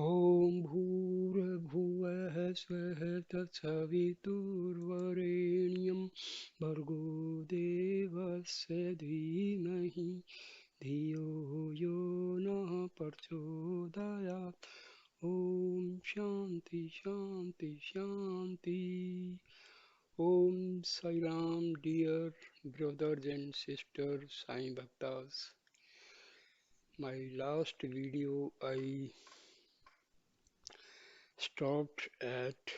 ॐ भूर्भुवः स्वः तत्सवितुर्वरेण्यं भर्गो देवस्य धीमहि धियो यो नः प्रचोदयात् ॐ शान्ति शान्ति शान्ति Om Sai Ram, dear brothers and sisters, Sai Bhaktas. My last video I stopped at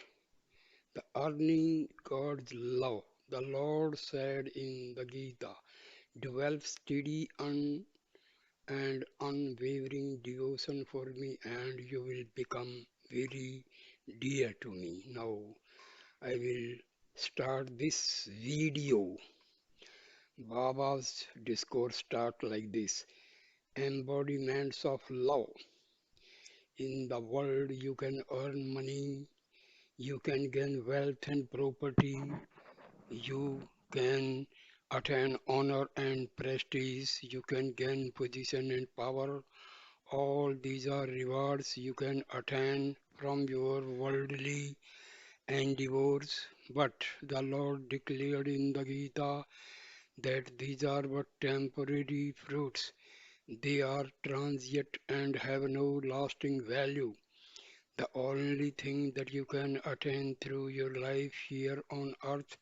the earning God's love. The Lord said in the Gita, develop steady and unwavering devotion for me and you will become very dear to me. Now I will start this video. Baba's discourse start like this. Embodiments of love. In the world, you can earn money, you can gain wealth and property, you can attain honor and prestige, you can gain position and power. All these are rewards you can attain from your worldly endeavors. But the Lord declared in the Gita that these are but temporary fruits. They are transient and have no lasting value. The only thing that you can attain through your life here on earth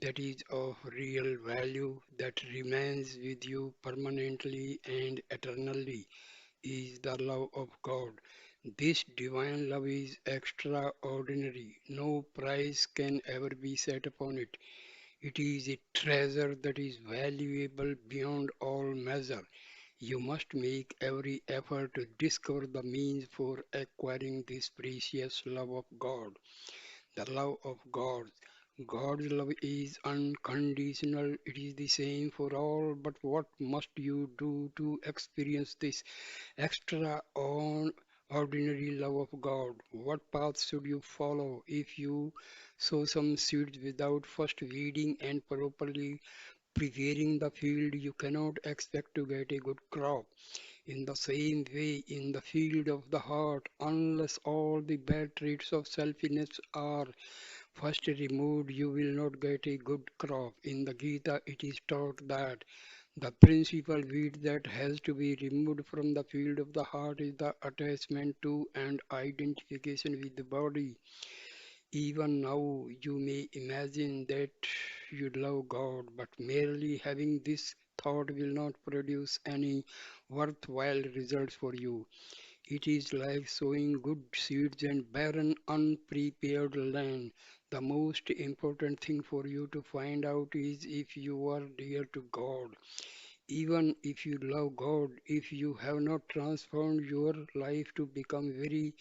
that is of real value, that remains with you permanently and eternally, is the love of God. This divine love is extraordinary. No price can ever be set upon it. It is a treasure that is valuable beyond all measure. You must make every effort to discover the means for acquiring this precious love of God. The love of God. God's love is unconditional. It is the same for all. But what must you do to experience this extraordinary love of God? What path should you follow? If you sow some seeds without first weeding and properly preparing the field, you cannot expect to get a good crop. In the same way, in the field of the heart, unless all the bad traits of selfishness are first removed, you will not get a good crop. In the Gita, it is taught that the principal weed that has to be removed from the field of the heart is the attachment to and identification with the body. Even now, you may imagine that you love God, but merely having this thought will not produce any worthwhile results for you. It is like sowing good seeds in barren, unprepared land. The most important thing for you to find out is if you are dear to God. Even if you love God, if you have not transformed your life to become very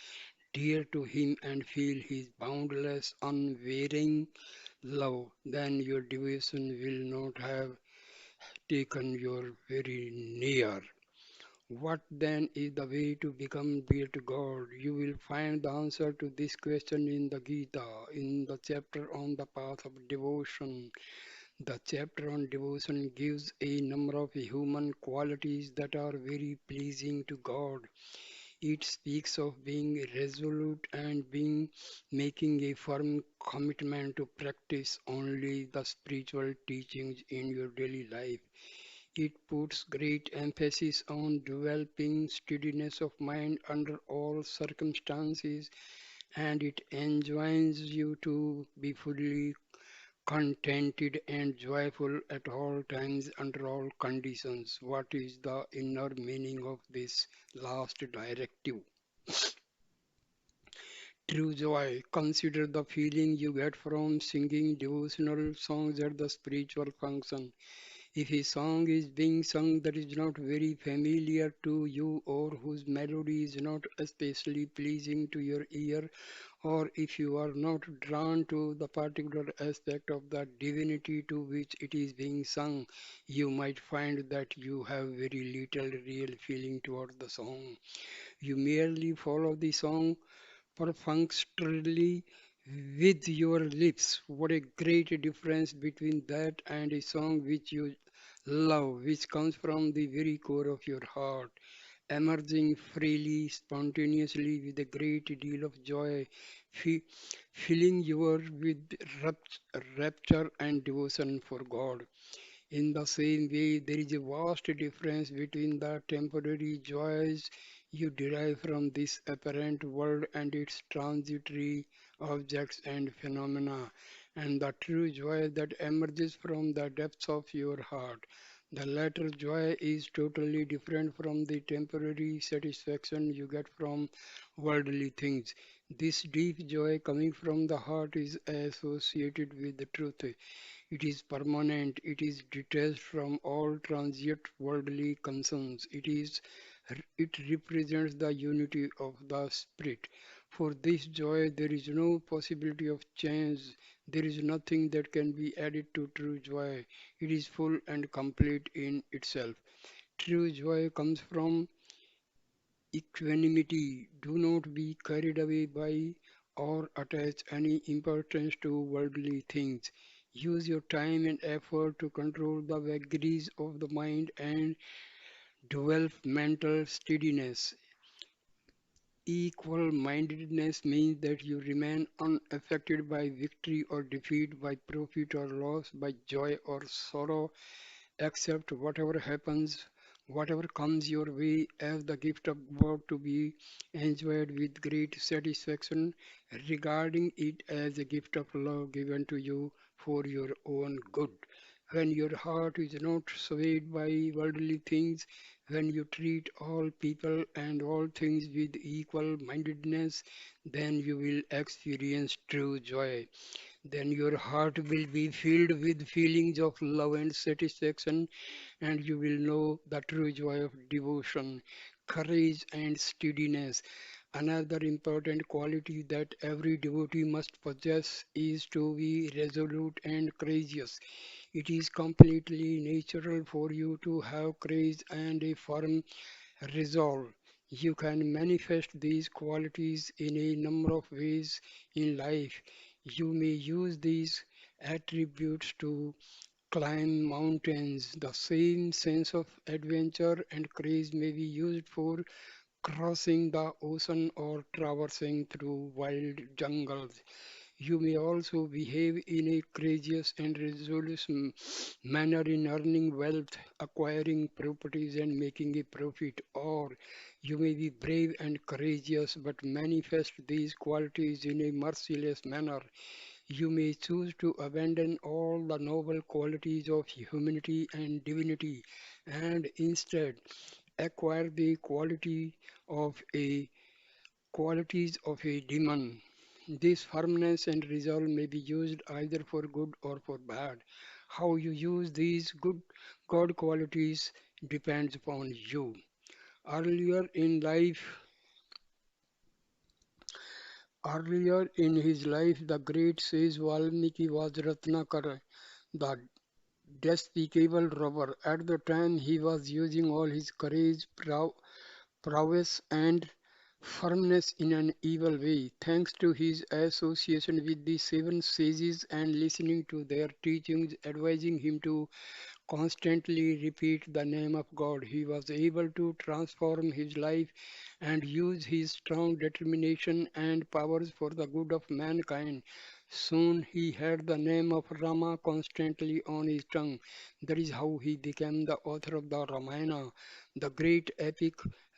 dear to Him and feel His boundless, unvarying love, then your devotion will not have taken you very near. What then is the way to become dear to God? You will find the answer to this question in the Gita, in the chapter on the path of devotion. The chapter on devotion gives a number of human qualities that are very pleasing to God. It speaks of being resolute and being making a firm commitment to practice only the spiritual teachings in your daily life. It puts great emphasis on developing steadiness of mind under all circumstances, and it enjoins you to be fully contented and joyful at all times under all conditions. What is the inner meaning of this last directive? True joy. Consider the feeling you get from singing devotional songs at the spiritual function. If a song is being sung that is not very familiar to you or whose melody is not especially pleasing to your ear, or if you are not drawn to the particular aspect of the divinity to which it is being sung, you might find that you have very little real feeling toward the song. You merely follow the song perfunctorily with your lips. What a great difference between that and a song which you love, which comes from the very core of your heart. emerging freely, spontaneously with a great deal of joy, fi- filling you with rapture and devotion for God. In the same way, there is a vast difference between the temporary joys you derive from this apparent world and its transitory objects and phenomena, and the true joy that emerges from the depths of your heart. The latter joy is totally different from the temporary satisfaction you get from worldly things. This deep joy coming from the heart is associated with the truth. It is permanent. It is detached from all transient worldly concerns. It represents the unity of the spirit. For this joy, there is no possibility of change. There is nothing that can be added to true joy. It is full and complete in itself. True joy comes from equanimity. Do not be carried away by or attach any importance to worldly things. Use your time and effort to control the vagaries of the mind and develop mental steadiness. Equal mindedness means that you remain unaffected by victory or defeat, by profit or loss, by joy or sorrow, accept whatever happens, whatever comes your way as the gift of God to be enjoyed with great satisfaction, regarding it as a gift of love given to you for your own good. When your heart is not swayed by worldly things, when you treat all people and all things with equal mindedness, then you will experience true joy. Then your heart will be filled with feelings of love and satisfaction, and you will know the true joy of devotion, courage, and steadiness. Another important quality that every devotee must possess is to be resolute and courageous. It is completely natural for you to have courage and a firm resolve. You can manifest these qualities in a number of ways in life. You may use these attributes to climb mountains. The same sense of adventure and courage may be used for crossing the ocean or traversing through wild jungles. You may also behave in a courageous and resolute manner in earning wealth, acquiring properties, and making a profit. Or you may be brave and courageous but manifest these qualities in a merciless manner. You may choose to abandon all the noble qualities of humanity and divinity and instead acquire the qualities of a demon. This firmness and resolve may be used either for good or for bad. How you use these good God qualities depends upon you. Earlier in life, Earlier in his life, the great sage Valmiki was Ratnakar, the despicable robber. At the time, he was using all his courage, prowess, and firmness in an evil way. Thanks to his association with the seven sages and listening to their teachings, advising him to constantly repeat the name of God, he was able to transform his life and use his strong determination and powers for the good of mankind. Soon he had the name of Rama constantly on his tongue. That is how he became the author of the Ramayana, the great epic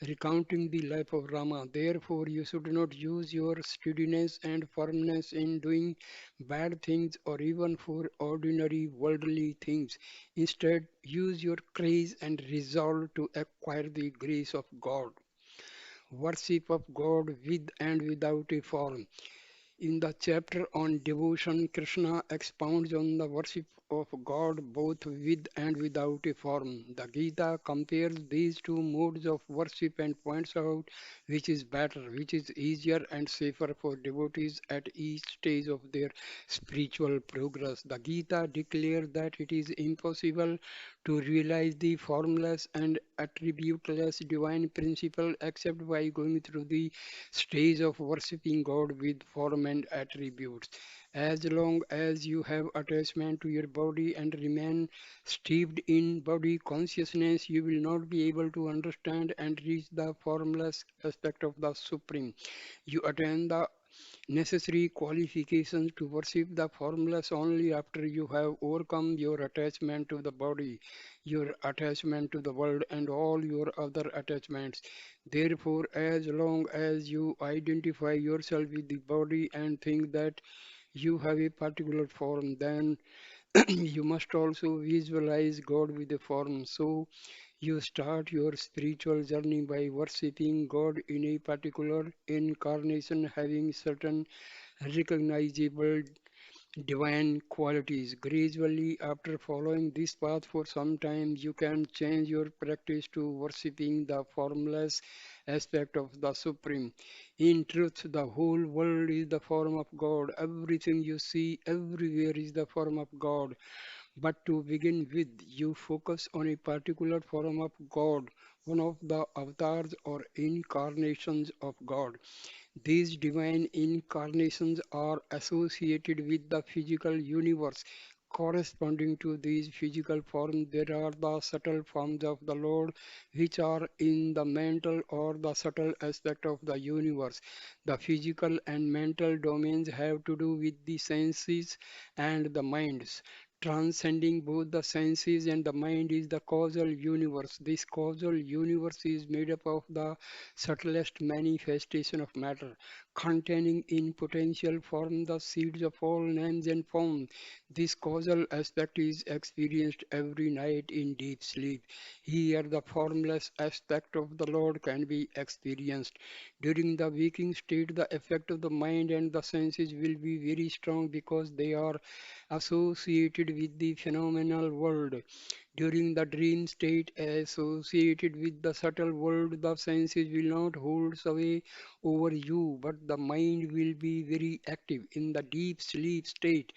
recounting the life of Rama. Therefore, you should not use your steadiness and firmness in doing bad things or even for ordinary worldly things. Instead, use your courage and resolve to acquire the grace of God. Worship of God with and without a form. In the chapter on devotion, Krishna expounds on the worship of God both with and without a form. The Gita compares these two modes of worship and points out which is better, which is easier and safer for devotees at each stage of their spiritual progress. The Gita declares that it is impossible to realize the formless and attributeless divine principle except by going through the stage of worshipping God with form form and attributes. As long as you have attachment to your body and remain steeped in body consciousness, you will not be able to understand and reach the formless aspect of the Supreme. You attain the necessary qualifications to worship the formless only after you have overcome your attachment to the body, your attachment to the world, and all your other attachments. Therefore, as long as you identify yourself with the body and think that you have a particular form, then you must also visualize God with a form. So, you start your spiritual journey by worshipping God in a particular incarnation, having certain recognizable divine qualities. Gradually, after following this path for some time, you can change your practice to worshipping the formless aspect of the Supreme. In truth, the whole world is the form of God. Everything you see everywhere is the form of God. But to begin with, you focus on a particular form of God, one of the avatars or incarnations of God. These divine incarnations are associated with the physical universe. Corresponding to these physical forms, there are the subtle forms of the Lord, which are in the mental or the subtle aspect of the universe. The physical and mental domains have to do with the senses and the minds. Transcending both the senses and the mind is the causal universe. This causal universe is made up of the subtlest manifestation of matter, containing in potential form the seeds of all names and forms. This causal aspect is experienced every night in deep sleep. Here, the formless aspect of the Lord can be experienced. During the waking state, the effect of the mind and the senses will be very strong because they are associated with the phenomenal world. During the dream state associated with the subtle world, the senses will not hold sway over you, but the mind will be very active. In the deep sleep state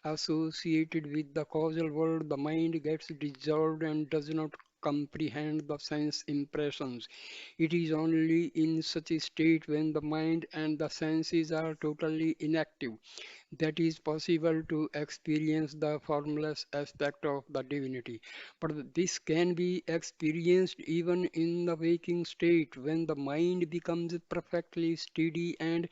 associated with the causal world, the mind gets dissolved and does not comprehend the sense impressions. It is only in such a state when the mind and the senses are totally inactive that is possible to experience the formless aspect of the divinity. But this can be experienced even in the waking state when the mind becomes perfectly steady and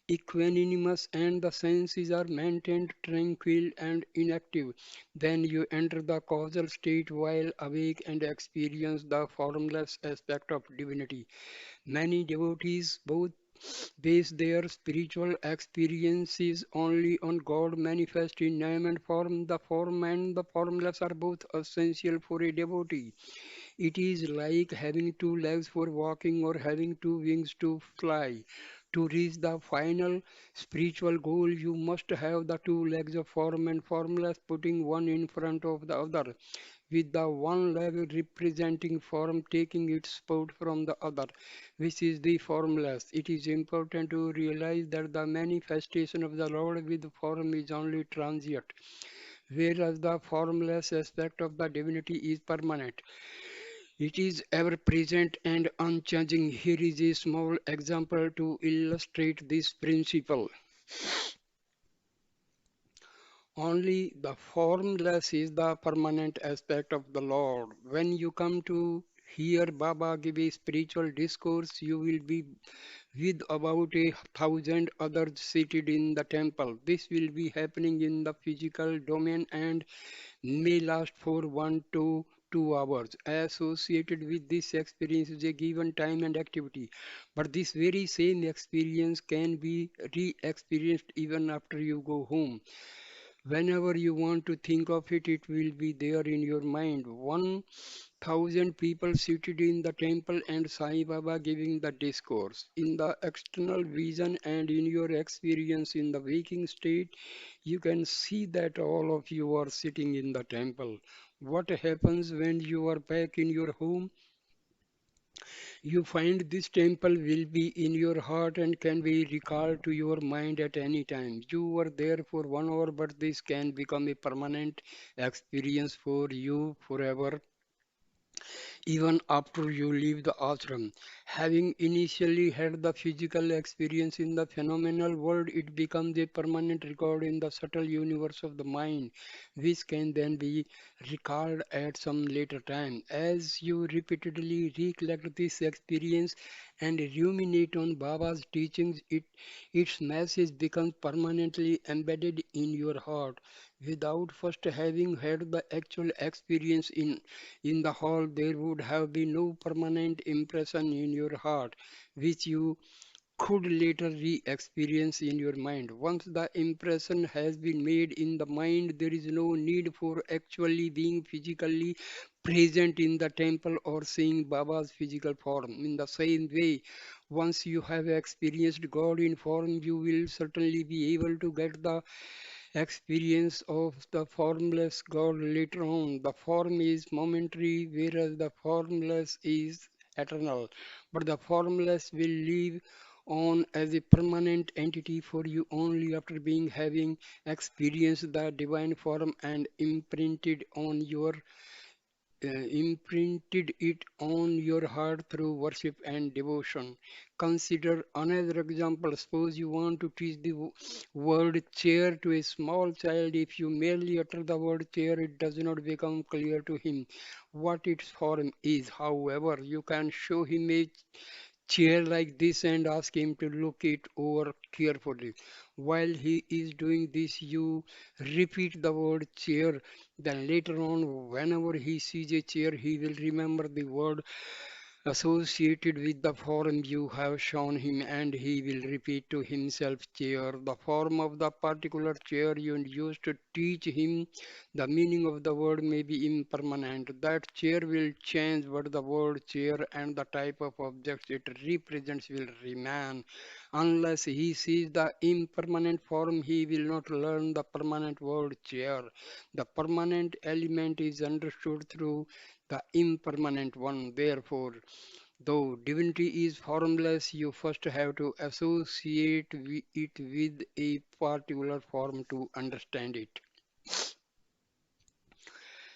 equanimous and the senses are maintained tranquil and inactive. Then you enter the causal state while awake and experience the formless aspect of divinity. Many devotees both base their spiritual experiences only on God manifest in name and form. The form and the formless are both essential for a devotee. It is like having two legs for walking or having two wings to fly. To reach the final spiritual goal, you must have the two legs of form and formless, putting one in front of the other, with the one leg representing form taking its spot from the other, which is the formless. It is important to realize that the manifestation of the Lord with form is only transient, whereas the formless aspect of the divinity is permanent. It is ever present and unchanging. Here is a small example to illustrate this principle. Only the formless is the permanent aspect of the Lord. When you come to hear Baba give a spiritual discourse, you will be with about 1,000 others seated in the temple. This will be happening in the physical domain and may last for 1 to 2 hours. Associated with this experience is a given time and activity. But this very same experience can be re-experienced even after you go home. Whenever you want to think of it, it will be there in your mind. 1,000 people seated in the temple and Sai Baba giving the discourse. In the external vision and in your experience in the waking state, you can see that all of you are sitting in the temple. What happens when you are back in your home? You find this temple will be in your heart and can be recalled to your mind at any time. You were there for 1 hour, but this can become a permanent experience for you forever. even after you leave the ashram. Having initially had the physical experience in the phenomenal world, it becomes a permanent record in the subtle universe of the mind, which can then be recalled at some later time. As you repeatedly recollect this experience and ruminate on Baba's teachings, its message becomes permanently embedded in your heart. Without first having had the actual experience in the hall, there would have been no permanent impression in your heart, which you could later re experience in your mind. Once the impression has been made in the mind, there is no need for actually being physically present in the temple or seeing Baba's physical form. In the same way, once you have experienced God in form, you will certainly be able to get the experience of the formless God later on. The form is momentary, whereas the formless is eternal. But the formless will live on as a permanent entity for you only after being having experienced the divine form and imprinted it on your heart through worship and devotion. Consider another example. Suppose you want to teach the word chair to a small child. If you merely utter the word chair, it does not become clear to him what its form is. However, you can show him a chair like this and ask him to look it over carefully. While he is doing this, you repeat the word chair. Then later on, whenever he sees a chair, he will remember the word associated with the form you have shown him, and he will repeat to himself chair, the form of the particular chair you used to teach him. The meaning of the word may be impermanent. That chair will change, but the word chair and the type of objects it represents will remain. Unless he sees the impermanent form, he will not learn the permanent word chair. The permanent element is understood through the impermanent one. Therefore, though divinity is formless, you first have to associate it with a particular form to understand it.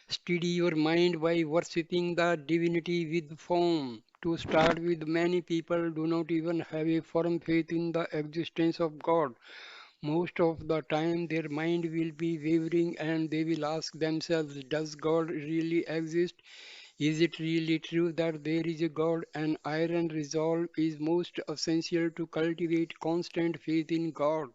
Steady your mind by worshipping the divinity with form. To start with, many people do not even have a firm faith in the existence of God. Most of the time, their mind will be wavering and they will ask themselves, does God really exist? Is it really true that there is a God? An iron resolve is most essential to cultivate constant faith in God.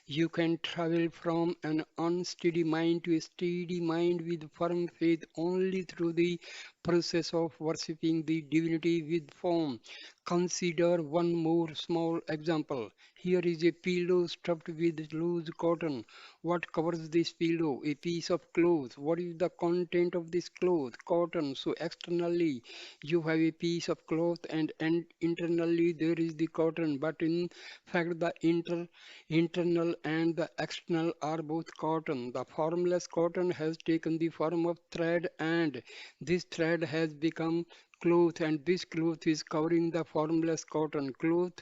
You can travel from an unsteady mind to a steady mind with firm faith only through the process of worshipping the divinity with form. Consider one more small example. Here is a pillow stuffed with loose cotton. What covers this pillow? A piece of cloth. What is the content of this cloth? Cotton. So externally you have a piece of cloth and internally there is the cotton. But in fact the internal and the external are both cotton. The formless cotton has taken the form of thread and this thread has become cloth and this cloth is covering the formless cotton. Cloth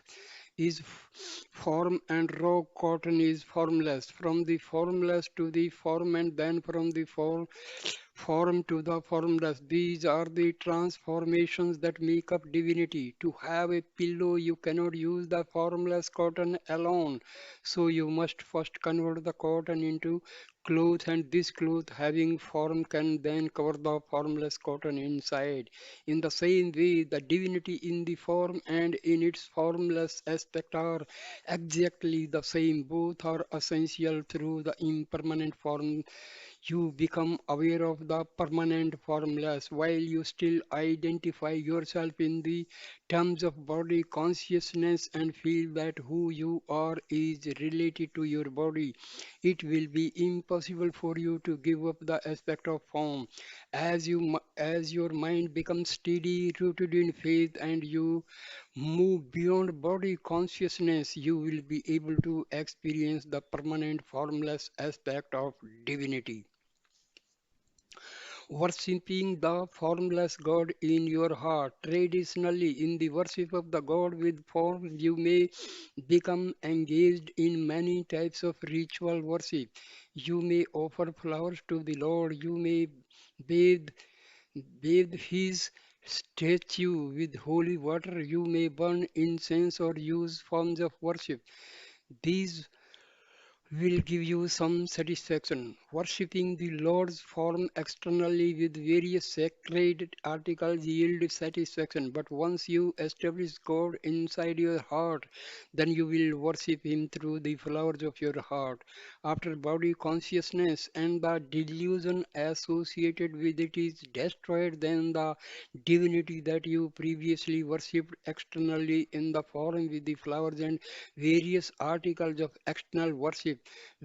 is form and raw cotton is formless. From the formless to the form and then from the form to the formless. These are the transformations that make up divinity. To have a pillow, you cannot use the formless cotton alone. So you must first convert the cotton into cloth, and this cloth having form can then cover the formless cotton inside. In the same way, the divinity in the form and in its formless aspect are exactly the same. Both are essential through the impermanent form you become aware of the permanent formless while you still identify yourself in the terms of body consciousness and feel that who you are is related to your body. It will be impossible for you to give up the aspect of form. As your mind becomes steady, rooted in faith, and you move beyond body consciousness, you will be able to experience the permanent formless aspect of divinity. Worshipping the formless God in your heart. Traditionally, in the worship of the God with form, you may become engaged in many types of ritual worship. You may offer flowers to the Lord, you may bathe Bathe his statue with holy water. You may burn incense or use forms of worship. These will give you some satisfaction. Worshipping the Lord's form externally with various sacred articles yield satisfaction, but once you establish God inside your heart, then you will worship Him through the flowers of your heart. After body consciousness and the delusion associated with it is destroyed, then the divinity that you previously worshipped externally in the form with the flowers and various articles of external worship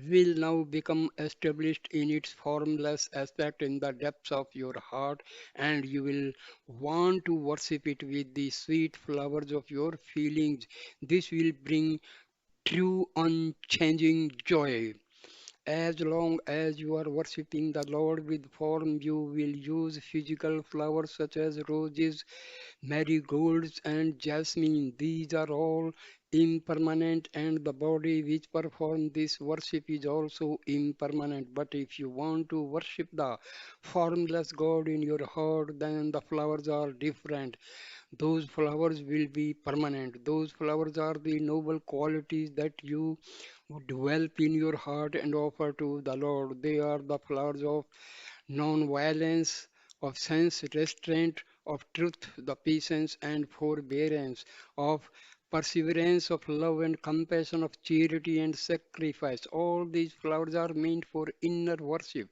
will now become established in its formless aspect in the depths of your heart, and you will want to worship it with the sweet flowers of your feelings. This will bring true unchanging joy. As long as you are worshipping the Lord with form, you will use physical flowers such as roses, marigolds, and jasmine. These are all impermanent, and the body which performs this worship is also impermanent. But if you want to worship the formless God in your heart, then the flowers are different. Those flowers will be permanent. Those flowers are the noble qualities that you develop in your heart and offer to the Lord. They are the flowers of non-violence, of sense restraint, of truth, the patience and forbearance, of perseverance, of love and compassion, of charity and sacrifice. All these flowers are meant for inner worship.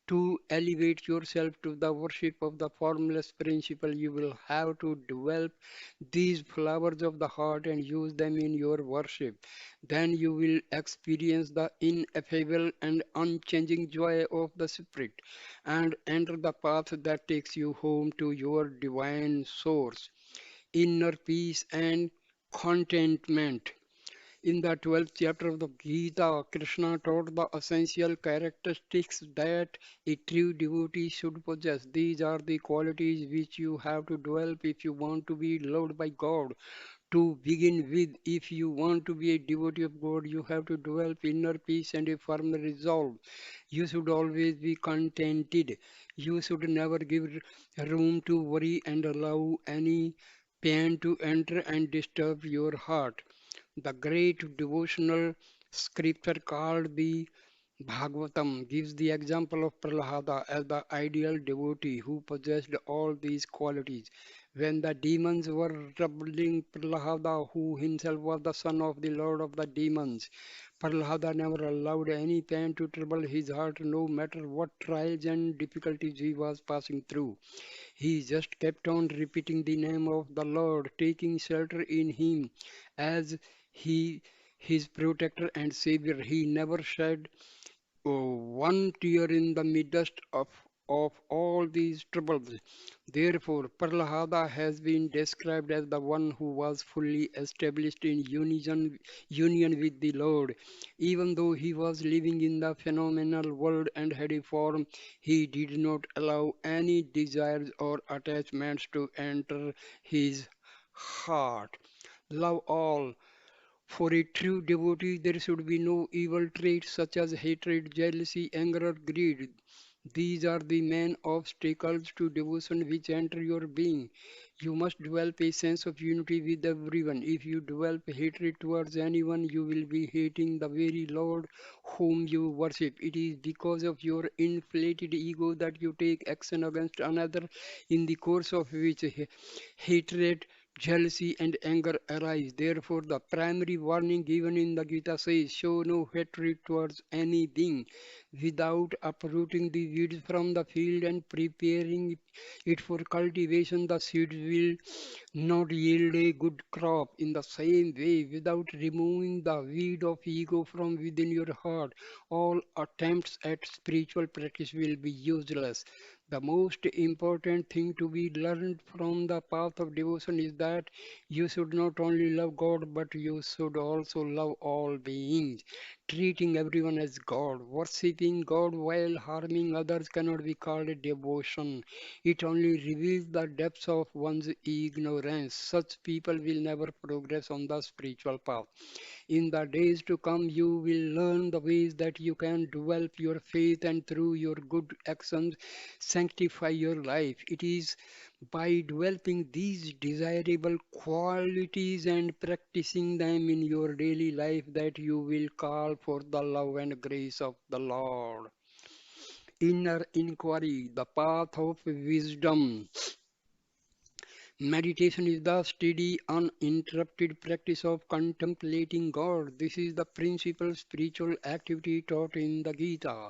To elevate yourself to the worship of the formless principle, you will have to develop these flowers of the heart and use them in your worship. Then you will experience the ineffable and unchanging joy of the Spirit and enter the path that takes you home to your divine source, inner peace and contentment. In the 12th chapter of the Gita, Krishna taught the essential characteristics that a true devotee should possess. These are the qualities which you have to develop if you want to be loved by God. To begin with, if you want to be a devotee of God, you have to develop inner peace and a firm resolve. You should always be contented. You should never give room to worry and allow any pain to enter and disturb your heart. The great devotional scripture called the Bhagavatam gives the example of Prahlada as the ideal devotee who possessed all these qualities. When the demons were troubling Prahlada, who himself was the son of the Lord of the demons, Prahlada never allowed any pain to trouble his heart, no matter what trials and difficulties he was passing through. He just kept on repeating the name of the Lord, taking shelter in him as he his protector and savior. He never shed one tear in the midst of all these troubles. Therefore, Prahlada has been described as the one who was fully established in union with the Lord. Even though he was living in the phenomenal world and had a form, he did not allow any desires or attachments to enter his heart. Love all. For a true devotee, there should be no evil traits such as hatred, jealousy, anger, or greed. These are the main obstacles to devotion which enter your being. You must develop a sense of unity with everyone. If you develop hatred towards anyone, you will be hating the very Lord whom you worship. It is because of your inflated ego that you take action against another, in the course of which hatred, jealousy, and anger arise. Therefore, the primary warning given in the Gita says, show no hatred towards anything without uprooting the weeds from the field and preparing it for cultivation. The seeds will not yield a good crop. In the same way, without removing the weed of ego from within your heart, all attempts at spiritual practice will be useless. The most important thing to be learned from the path of devotion is that you should not only love God, but you should also love all beings, treating everyone as God, worshiping worshipping God while harming others cannot be called devotion. It only reveals the depths of one's ignorance. Such people will never progress on the spiritual path. In the days to come, you will learn the ways that you can develop your faith and through your good actions sanctify your life. It is by developing these desirable qualities and practicing them in your daily life that you will call for the love and grace of the Lord. Inner inquiry, the path of wisdom. Meditation is the steady, uninterrupted practice of contemplating God. This is the principal spiritual activity taught in the Gita.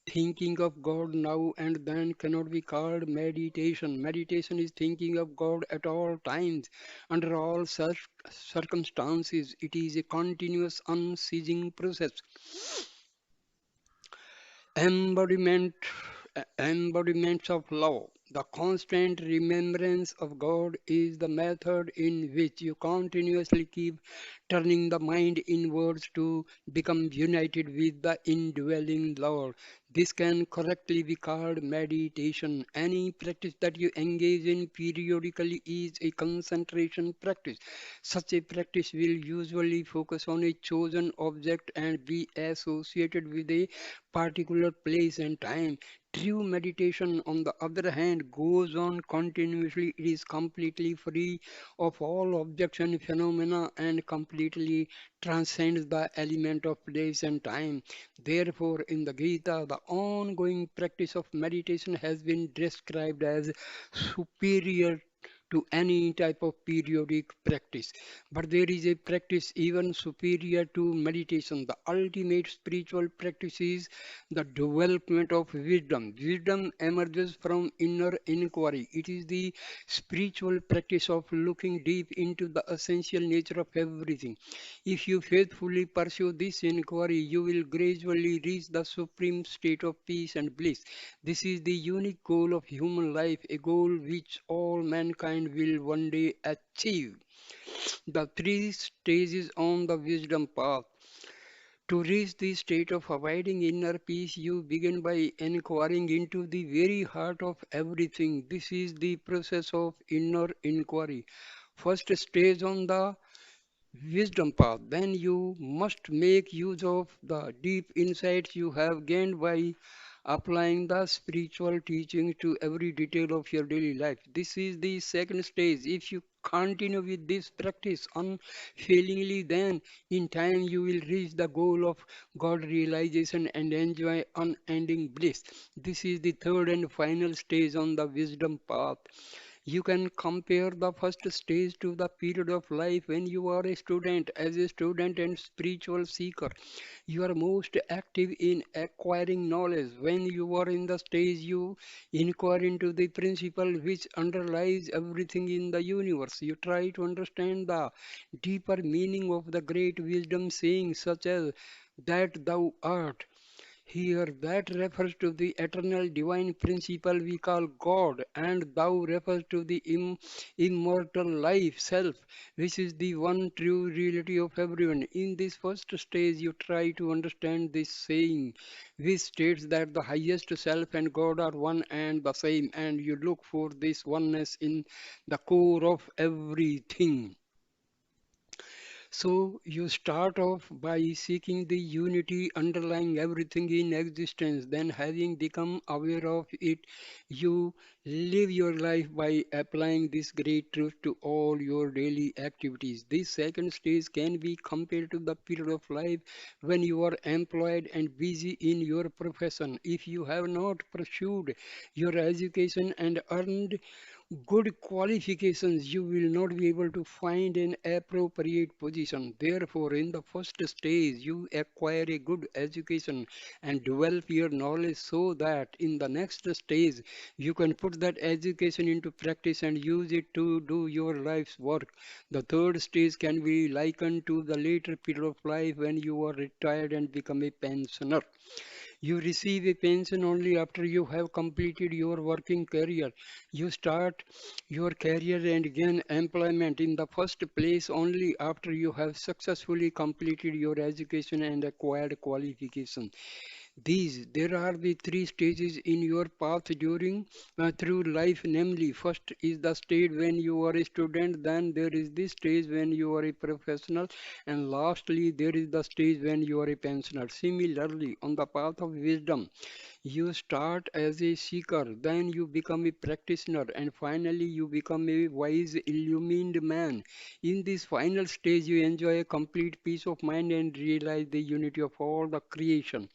Thinking of God now and then cannot be called meditation. Meditation is thinking of God at all times, under all circumstances. It is a continuous, unceasing process. Embodiment, embodiments of love. The constant remembrance of God is the method in which you continuously keep turning the mind inwards to become united with the indwelling Lord. This can correctly be called meditation. Any practice that you engage in periodically is a concentration practice. Such a practice will usually focus on a chosen object and be associated with a particular place and time. True meditation, on the other hand, goes on continuously. It is completely free of all objects and phenomena and completely transcends the element of place and time. Therefore, in the Gita, the ongoing practice of meditation has been described as superior to any type of periodic practice. But there is a practice even superior to meditation. The ultimate spiritual practice is the development of wisdom. Wisdom emerges from inner inquiry. It is the spiritual practice of looking deep into the essential nature of everything. If you faithfully pursue this inquiry, you will gradually reach the supreme state of peace and bliss. This is the unique goal of human life, a goal which all mankind will one day achieve. The three stages on the wisdom path. To reach the state of abiding inner peace, you begin by inquiring into the very heart of everything. This is the process of inner inquiry. First stage on the wisdom path, then you must make use of the deep insights you have gained by applying the spiritual teaching to every detail of your daily life. This is the second stage. If you continue with this practice unfailingly, then in time you will reach the goal of God realization and enjoy unending bliss. This is the third and final stage on the wisdom path. You can compare the first stage to the period of life when you are a student. As a student and spiritual seeker, you are most active in acquiring knowledge. When you are in the stage, you inquire into the principle which underlies everything in the universe. You try to understand the deeper meaning of the great wisdom sayings, such as that thou art. Here, that refers to the eternal divine principle we call God, and thou refers to the immortal life, self, which is the one true reality of everyone. In this first stage, you try to understand this saying, which states that the highest self and God are one and the same, and you look for this oneness in the core of everything. So you start off by seeking the unity underlying everything in existence. Then, having become aware of it, you live your life by applying this great truth to all your daily activities. This second stage can be compared to the period of life when you are employed and busy in your profession. If you have not pursued your education and earned good qualifications, you will not be able to find an appropriate position. Therefore, in the first stage, you acquire a good education and develop your knowledge so that in the next stage, you can put that education into practice and use it to do your life's work. The third stage can be likened to the later period of life when you are retired and become a pensioner. You receive a pension only after you have completed your working career. You start your career and gain employment in the first place only after you have successfully completed your education and acquired qualification. There are the three stages in your path during through life, namely, first is the stage when you are a student, then there is the stage when you are a professional, and lastly, there is the stage when you are a pensioner. Similarly, on the path of wisdom, you start as a seeker, then you become a practitioner, and finally you become a wise, illumined man. In this final stage, you enjoy a complete peace of mind and realize the unity of all the creation.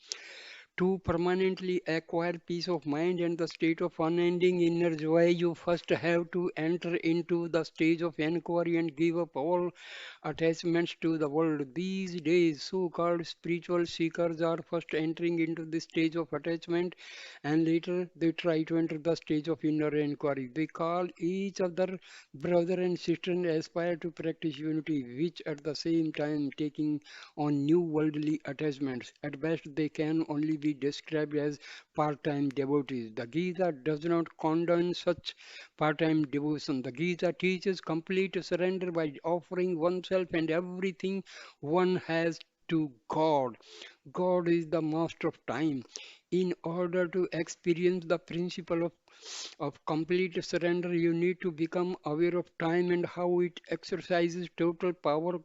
To permanently acquire peace of mind and the state of unending inner joy, you first have to enter into the stage of inquiry and give up all attachments to the world. These days, so called spiritual seekers are first entering into the stage of attachment and later they try to enter the stage of inner inquiry. They call each other brother and sister and aspire to practice unity, which at the same time taking on new worldly attachments. At best, they can only be described as part-time devotees. The Gita does not condone such part-time devotion. The Gita teaches complete surrender by offering oneself and everything one has to God. God is the master of time. In order to experience the principle of complete surrender, you need to become aware of time and how it exercises total power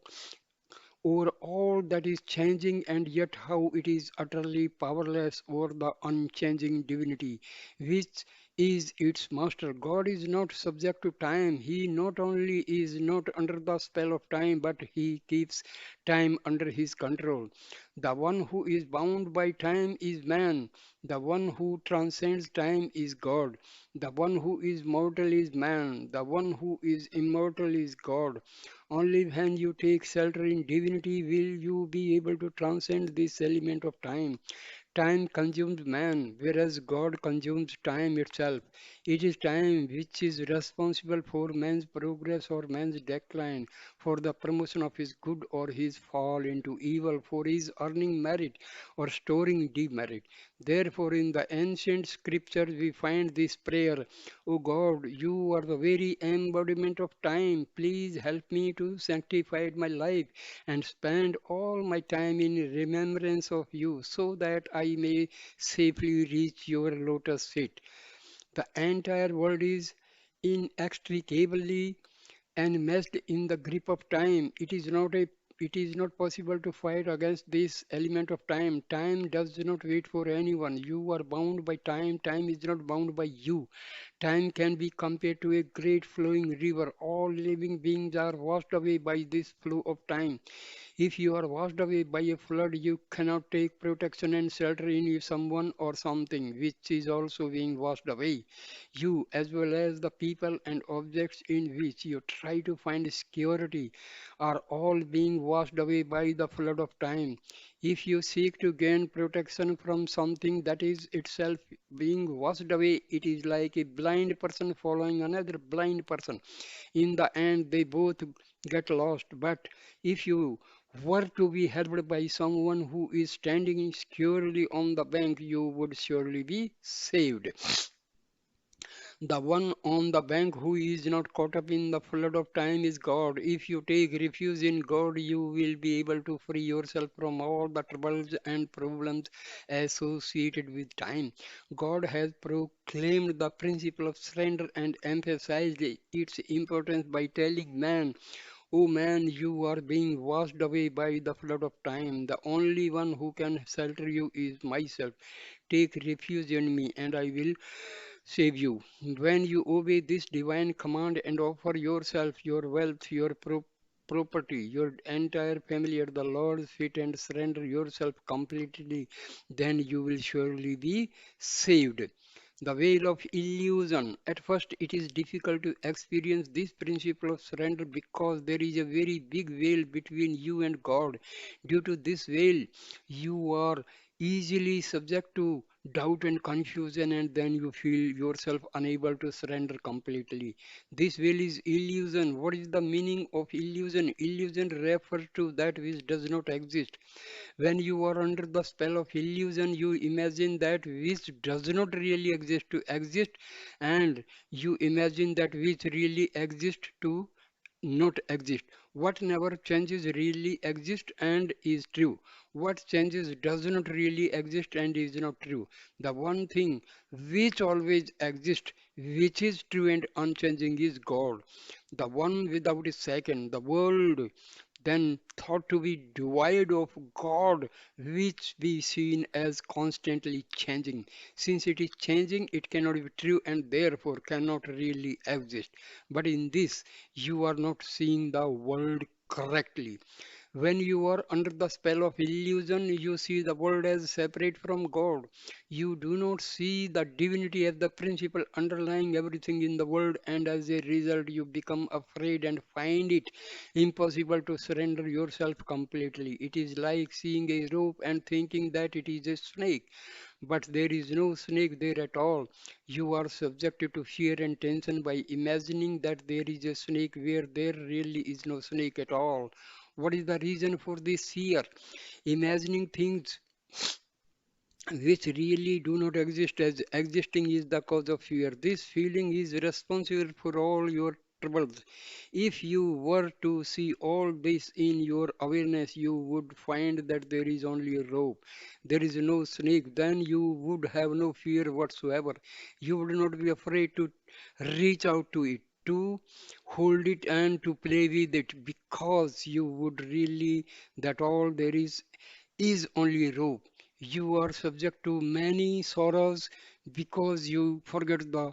over all that is changing and yet how it is utterly powerless over the unchanging divinity, which is its master. God is not subject to time. He not only is not under the spell of time, but he keeps time under his control. The one who is bound by time is man. The one who transcends time is God. The one who is mortal is man. The one who is immortal is God. Only when you take shelter in divinity will you be able to transcend this element of time. Time consumes man, whereas God consumes time itself. It is time which is responsible for man's progress or man's decline, for the promotion of his good or his fall into evil, for his earning merit or storing demerit. Therefore, in the ancient scriptures, we find this prayer: O God, you are the very embodiment of time. Please help me to sanctify my life and spend all my time in remembrance of you so that I may safely reach your lotus feet. The entire world is inextricably enmeshed in the grip of time. It is not possible to fight against this element of time. Time does not wait for anyone. You are bound by time. Time is not bound by you. Time can be compared to a great flowing river. All living beings are washed away by this flow of time. If you are washed away by a flood, you cannot take protection and shelter in someone or something which is also being washed away. You, as well as the people and objects in which you try to find security, are all being washed away by the flood of time. If you seek to gain protection from something that is itself being washed away, it is like a blind person following another blind person. In the end, they both get lost. But if you were to be helped by someone who is standing securely on the bank, you would surely be saved. The one on the bank who is not caught up in the flood of time is God. If you take refuge in God, you will be able to free yourself from all the troubles and problems associated with time. God has proclaimed the principle of surrender and emphasized its importance by telling man, "O man, you are being washed away by the flood of time. The only one who can shelter you is myself. Take refuge in me, and I will save you." When you obey this divine command and offer yourself, your wealth, your property, your entire family at the Lord's feet and surrender yourself completely, then you will surely be saved. The veil of illusion. At first, it is difficult to experience this principle of surrender because there is a very big veil between you and God. Due to this veil, you are easily subject to doubt and confusion, and then you feel yourself unable to surrender completely. This veil is illusion. What is the meaning of illusion? Illusion refers to that which does not exist. When you are under the spell of illusion, you imagine that which does not really exist to exist, and you imagine that which really exists to not exist. What never changes really exists and is true. What changes does not really exist and is not true. The one thing which always exists, which is true and unchanging, is God, the one without a second. The world then thought to be devoid of God, which be seen as constantly changing. Since it is changing, it cannot be true and therefore cannot really exist. But in this, you are not seeing the world correctly. When you are under the spell of illusion, you see the world as separate from God. You do not see the divinity as the principle underlying everything in the world, and as a result, you become afraid and find it impossible to surrender yourself completely. It is like seeing a rope and thinking that it is a snake, but there is no snake there at all. You are subjected to fear and tension by imagining that there is a snake where there really is no snake at all. What is the reason for this fear? Imagining things which really do not exist as existing is the cause of fear. This feeling is responsible for all your troubles. If you were to see all this in your awareness, you would find that there is only a rope. There is no snake. Then you would have no fear whatsoever. You would not be afraid to reach out to it, to hold it, and to play with it, because you would really that all there is only rope. You are subject to many sorrows because you forget the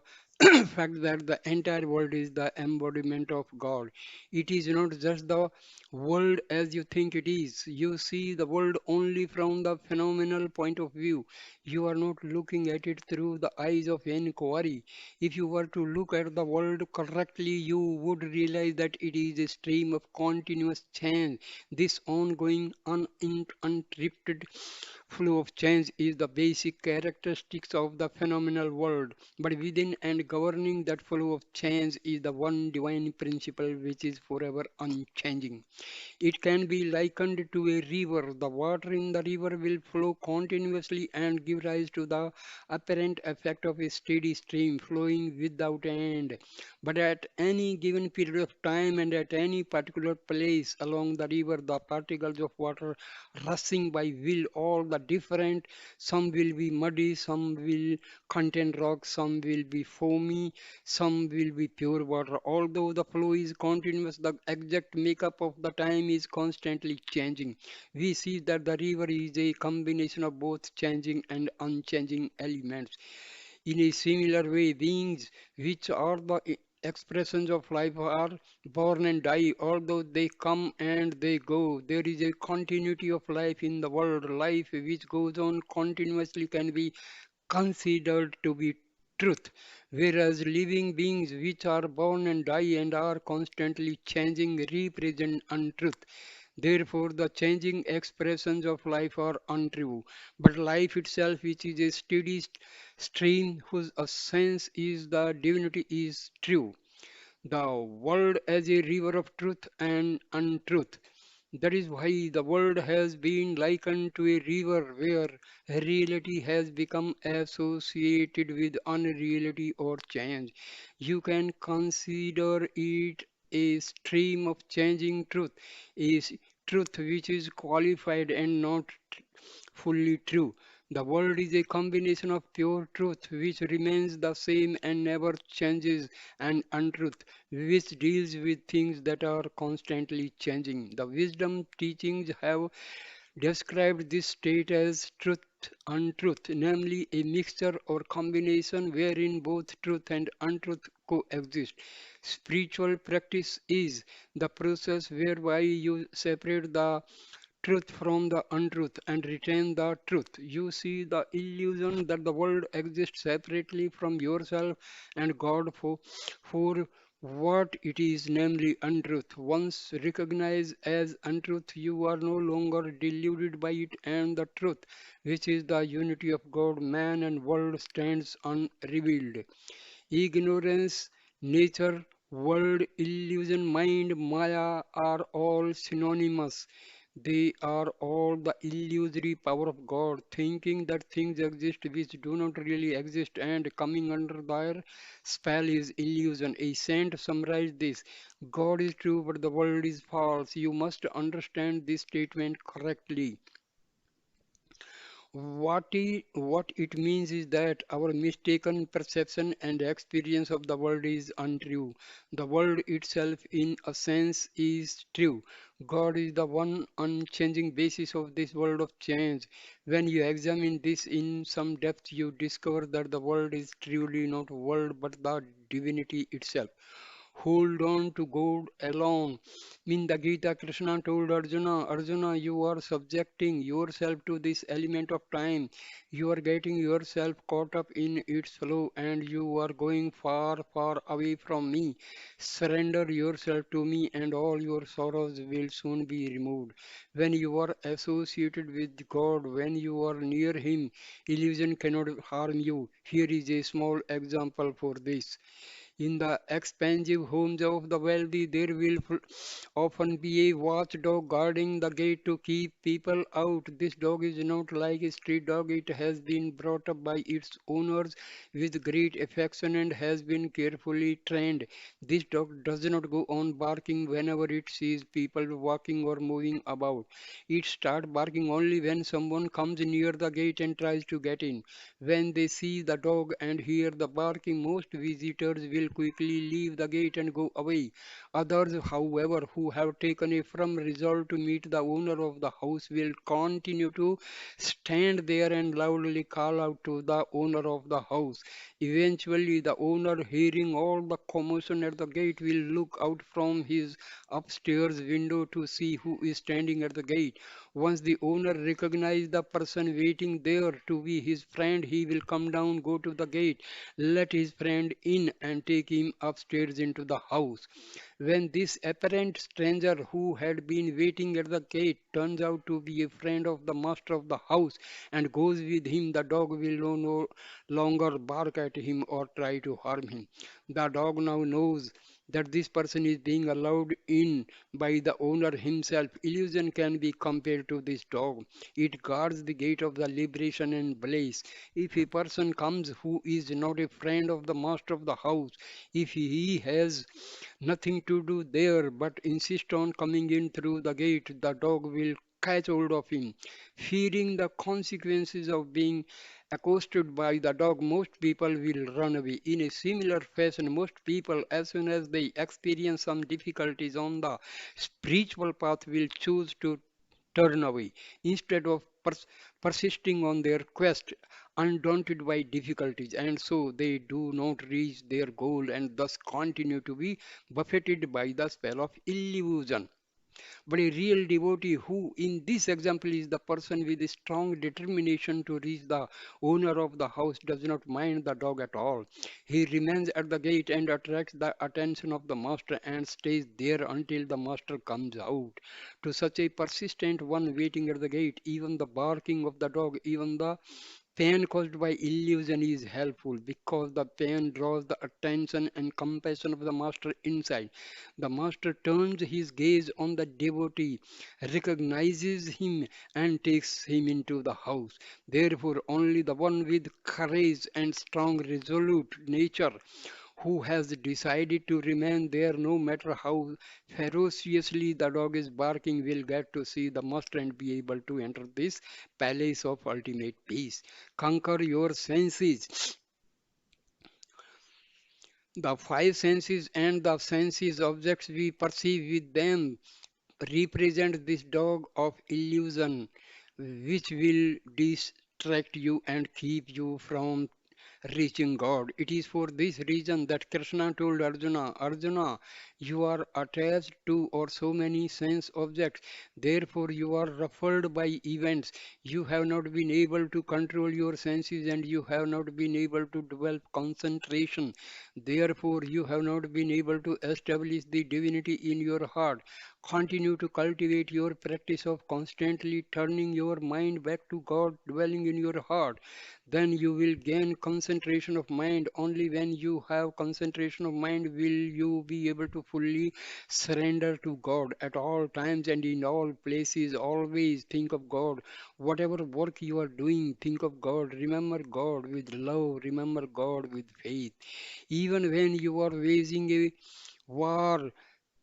fact that the entire world is the embodiment of God. It is not just the world as you think it is. You see the world only from the phenomenal point of view. You are not looking at it through the eyes of inquiry. If you were to look at the world correctly, you would realize that it is a stream of continuous change. This ongoing, uninterrupted flow of change is the basic characteristics of the phenomenal world. But within and governing that flow of change is the one divine principle which is forever unchanging. It can be likened to a river. The water in the river will flow continuously and give rise to the apparent effect of a steady stream flowing without end. But at any given period of time and at any particular place along the river, the particles of water rushing by will all the different. Some will be muddy, some will contain rocks, some will be foamy, some will be pure water. Although the flow is continuous, the exact makeup of the time is constantly changing. We see that the river is a combination of both changing and unchanging elements. In a similar way, beings which are the expressions of life are born and die, although they come and they go. There is a continuity of life in the world. Life which goes on continuously can be considered to be truth, whereas living beings which are born and die and are constantly changing represent untruth. Therefore, the changing expressions of life are untrue, but life itself, which is a steady stream whose essence is the divinity, is true. The world as a river of truth and untruth. That is why the world has been likened to a river where reality has become associated with unreality or change. You can consider it a stream of changing truth, truth which is qualified and not fully true. The world is a combination of pure truth which remains the same and never changes, and untruth which deals with things that are constantly changing. The wisdom teachings have described this state as truth untruth, namely a mixture or combination wherein both truth and untruth coexist. Spiritual practice is the process whereby you separate the truth from the untruth and retain the truth. You see the illusion that the world exists separately from yourself and God for what it is, namely untruth. Once recognized as untruth, you are no longer deluded by it, and the truth, which is the unity of God, man, and world, stands unrevealed. Ignorance, nature, world, illusion, mind, Maya are all synonymous. They are all the illusory power of God, thinking that things exist which do not really exist, and coming under their spell is illusion. A saint summarized this: God is true, but the world is false. You must understand this statement correctly. What it means is that our mistaken perception and experience of the world is untrue. The world itself, in a sense, is true. God is the one unchanging basis of this world of change. When you examine this in some depth, you discover that the world is truly not world but the divinity itself. Hold on to God alone. In the Gita, Krishna told Arjuna, Arjuna, you are subjecting yourself to this element of time. You are getting yourself caught up in its flow and you are going far, far away from me. Surrender yourself to me and all your sorrows will soon be removed. When you are associated with God, when you are near Him, illusion cannot harm you. Here is a small example for this. In the expensive homes of the wealthy, there will often be a watchdog guarding the gate to keep people out. This dog is not like a street dog. It has been brought up by its owners with great affection and has been carefully trained. This dog does not go on barking whenever it sees people walking or moving about. It starts barking only when someone comes near the gate and tries to get in. When they see the dog and hear the barking, most visitors will quickly leave the gate and go away. Others, however, who have taken a firm resolve to meet the owner of the house will continue to stand there and loudly call out to the owner of the house. Eventually, the owner, hearing all the commotion at the gate, will look out from his upstairs window to see who is standing at the gate. Once the owner recognizes the person waiting there to be his friend, he will come down, go to the gate, let his friend in, and take him upstairs into the house. When this apparent stranger who had been waiting at the gate turns out to be a friend of the master of the house and goes with him, the dog will no longer bark at him or try to harm him. The dog now knows that this person is being allowed in by the owner himself. Illusion can be compared to this dog. It guards the gate of the liberation and bliss. If a person comes who is not a friend of the master of the house, if he has nothing to do there but insist on coming in through the gate, the dog will catch hold of him. Fearing the consequences of being accosted by the dog, most people will run away. In a similar fashion, most people, as soon as they experience some difficulties on the spiritual path, will choose to turn away instead of persisting on their quest, undaunted by difficulties, and so they do not reach their goal and thus continue to be buffeted by the spell of illusion. But a real devotee, who in this example is the person with a strong determination to reach the owner of the house, does not mind the dog at all. He remains at the gate and attracts the attention of the master and stays there until the master comes out. To such a persistent one waiting at the gate, even the barking of the dog, even the pain caused by illusion is helpful because the pain draws the attention and compassion of the master inside. The master turns his gaze on the devotee, recognizes him, and takes him into the house. Therefore, only the one with courage and strong, resolute nature who has decided to remain there no matter how ferociously the dog is barking will get to see the master and be able to enter this palace of ultimate peace. Conquer your senses. The five senses and the senses objects we perceive with them represent this dog of illusion, which will distract you and keep you from reaching God. It is for this reason that Krishna told Arjuna, Arjuna, you are attached to or so many sense objects, therefore you are ruffled by events. You have not been able to control your senses and you have not been able to develop concentration. Therefore, you have not been able to establish the divinity in your heart. Continue to cultivate your practice of constantly turning your mind back to God dwelling in your heart. Then you will gain concentration concentration of mind. Only when you have concentration of mind will you be able to fully surrender to God at all times and in all places. Always think of God. Whatever work you are doing, think of God. Remember God with love. Remember God with faith. Even when you are waging a war,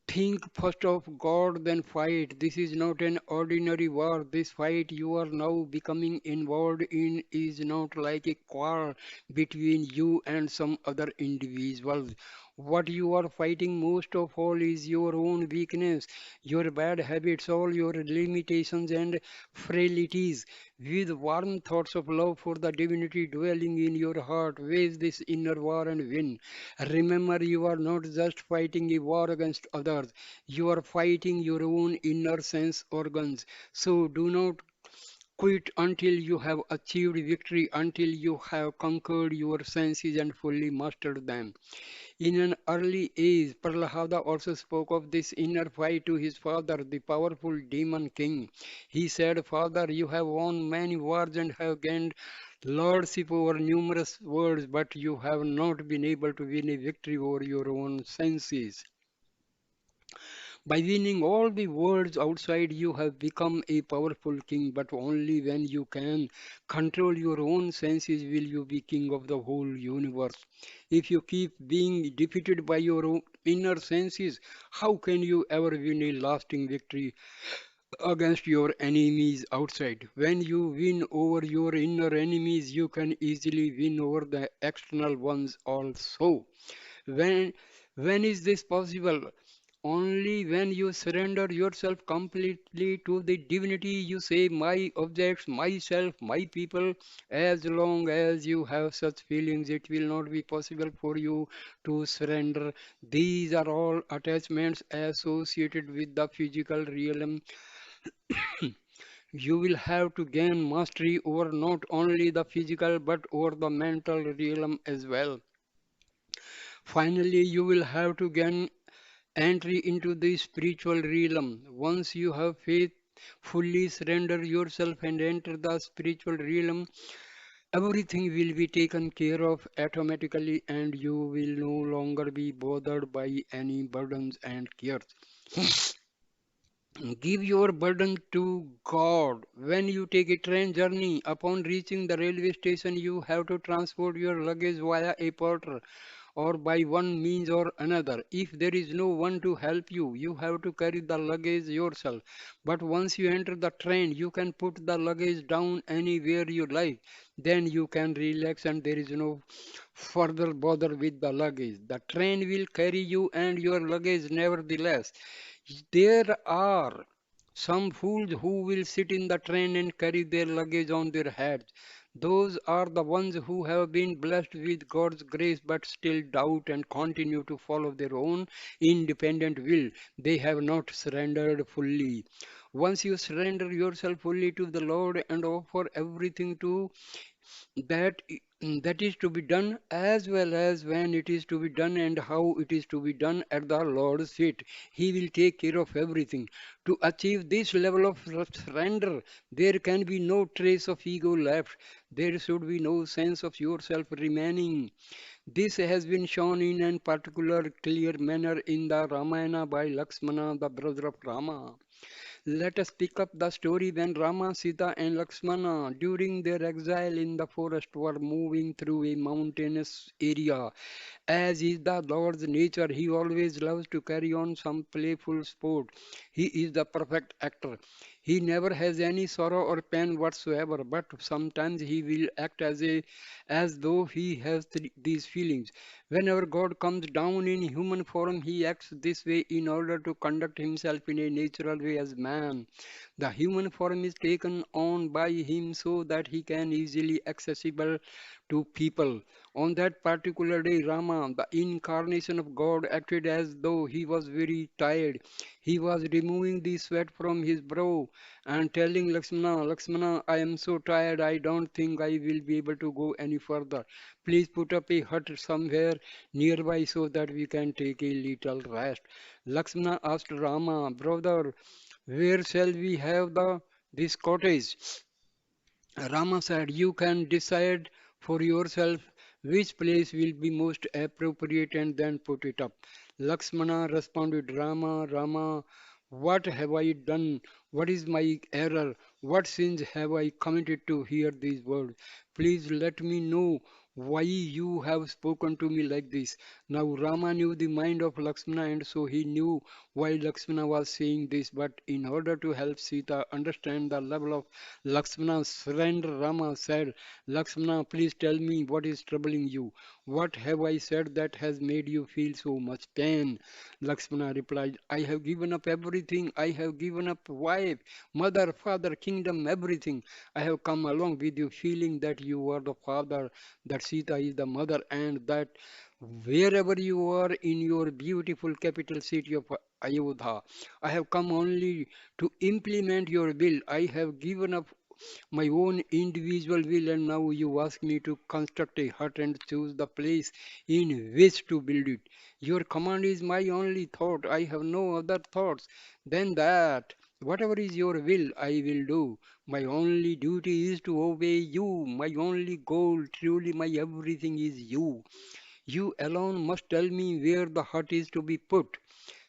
think first of God, then fight. This is not an ordinary war. This fight you are now becoming involved in is not like a quarrel between you and some other individuals. What you are fighting most of all is your own weakness, your bad habits, all your limitations and frailties. With warm thoughts of love for the divinity dwelling in your heart, wage this inner war and win. Remember, you are not just fighting a war against others, you are fighting your own inner sense organs. So do not quit until you have achieved victory, until you have conquered your senses and fully mastered them. In an early age, Prahlada also spoke of this inner fight to his father, the powerful demon king. He said, Father, you have won many wars and have gained lordship over numerous worlds, but you have not been able to win a victory over your own senses. By winning all the worlds outside, you have become a powerful king, but only when you can control your own senses will you be king of the whole universe. If you keep being defeated by your own inner senses, how can you ever win a lasting victory against your enemies outside? When you win over your inner enemies, you can easily win over the external ones also. When when is this possible? Only when you surrender yourself completely to the divinity. You say, my objects, myself, my people. As long as you have such feelings, it will not be possible for you to surrender. These are all attachments associated with the physical realm. You will have to gain mastery over not only the physical but over the mental realm as well. Finally, you will have to gain entry into the spiritual realm. Once you have faith, fully surrender yourself and enter the spiritual realm, everything will be taken care of automatically and you will no longer be bothered by any burdens and cares. Give your burden to God. When you take a train journey, upon reaching the railway station, you have to transport your luggage via a porter or by one means or another. If there is no one to help you, you have to carry the luggage yourself. But once you enter the train, you can put the luggage down anywhere you like. Then you can relax and there is no further bother with the luggage. The train will carry you and your luggage nevertheless. There are some fools who will sit in the train and carry their luggage on their heads. Those are the ones who have been blessed with God's grace but still doubt and continue to follow their own independent will. They have not surrendered fully. Once you surrender yourself fully to the Lord and offer everything to that that is to be done as well as when it is to be done and how it is to be done at the Lord's feet. He will take care of everything. To achieve this level of surrender, there can be no trace of ego left. There should be no sense of yourself remaining. This has been shown in a particular clear manner in the Ramayana by Lakshmana, the brother of Rama. Let us pick up the story when Rama, Sita, and Lakshmana, during their exile in the forest, were moving through a mountainous area. As is the Lord's nature, he always loves to carry on some playful sport. He is the perfect actor. He never has any sorrow or pain whatsoever, but sometimes he will act as though he has these feelings. Whenever God comes down in human form, he acts this way in order to conduct himself in a natural way as man. The human form is taken on by him so that he can easily accessible to people. On that particular day, Rama, the incarnation of God, acted as though he was very tired. He was removing the sweat from his brow and telling Lakshmana, Lakshmana, I am so tired, I don't think I will be able to go any further. Please put up a hut somewhere nearby so that we can take a little rest. Lakshmana asked Rama, brother, where shall we have this cottage? Rama said, you can decide for yourself Which place will be most appropriate and then put it up. Lakshmana responded, Rama, Rama, what have I done? What is my error? What sins have I committed to hear these words? Please let me know why you have spoken to me like this. Now Rama knew the mind of Lakshmana, and so he knew why Lakshmana was saying this. But in order to help Sita understand the level of Lakshmana's surrender, Rama said, Lakshmana, please tell me what is troubling you. What have I said that has made you feel so much pain? Lakshmana replied, I have given up everything. I have given up wife, mother, father, kingdom, everything. I have come along with you feeling that you are the father, that Sita is the mother, and that wherever you are in your beautiful capital city of Ayodhya, I have come only to implement your will. I have given up my own individual will, and now you ask me to construct a hut and choose the place in which to build it. Your command is my only thought. I have no other thoughts than that. Whatever is your will, I will do. My only duty is to obey you. My only goal, truly my everything is you. You alone must tell me where the hut is to be put.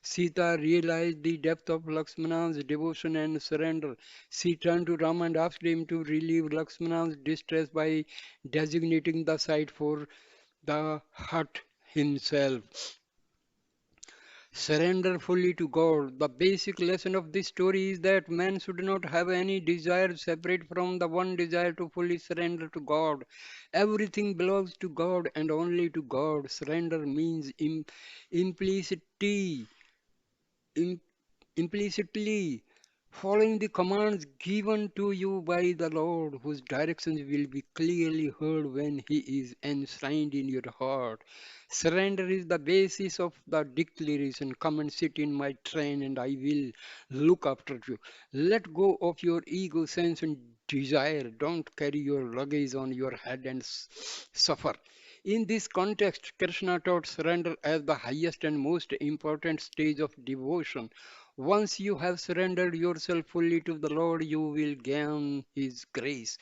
Sita realized the depth of Lakshmana's devotion and surrender. She turned to Rama and asked him to relieve Lakshmana's distress by designating the site for the hut himself. Surrender fully to God. The basic lesson of this story is that man should not have any desire separate from the one desire to fully surrender to God. Everything belongs to God and only to God. Surrender means implicity im- implicitly following the commands given to you by the Lord, whose directions will be clearly heard when He is enshrined in your heart. Surrender is the basis of the declaration. Come and sit in my train, and I will look after you. Let go of your ego, sense, and desire. Don't carry your luggage on your head and suffer. In this context, Krishna taught surrender as the highest and most important stage of devotion. Once you have surrendered yourself fully to the Lord, you will gain His grace.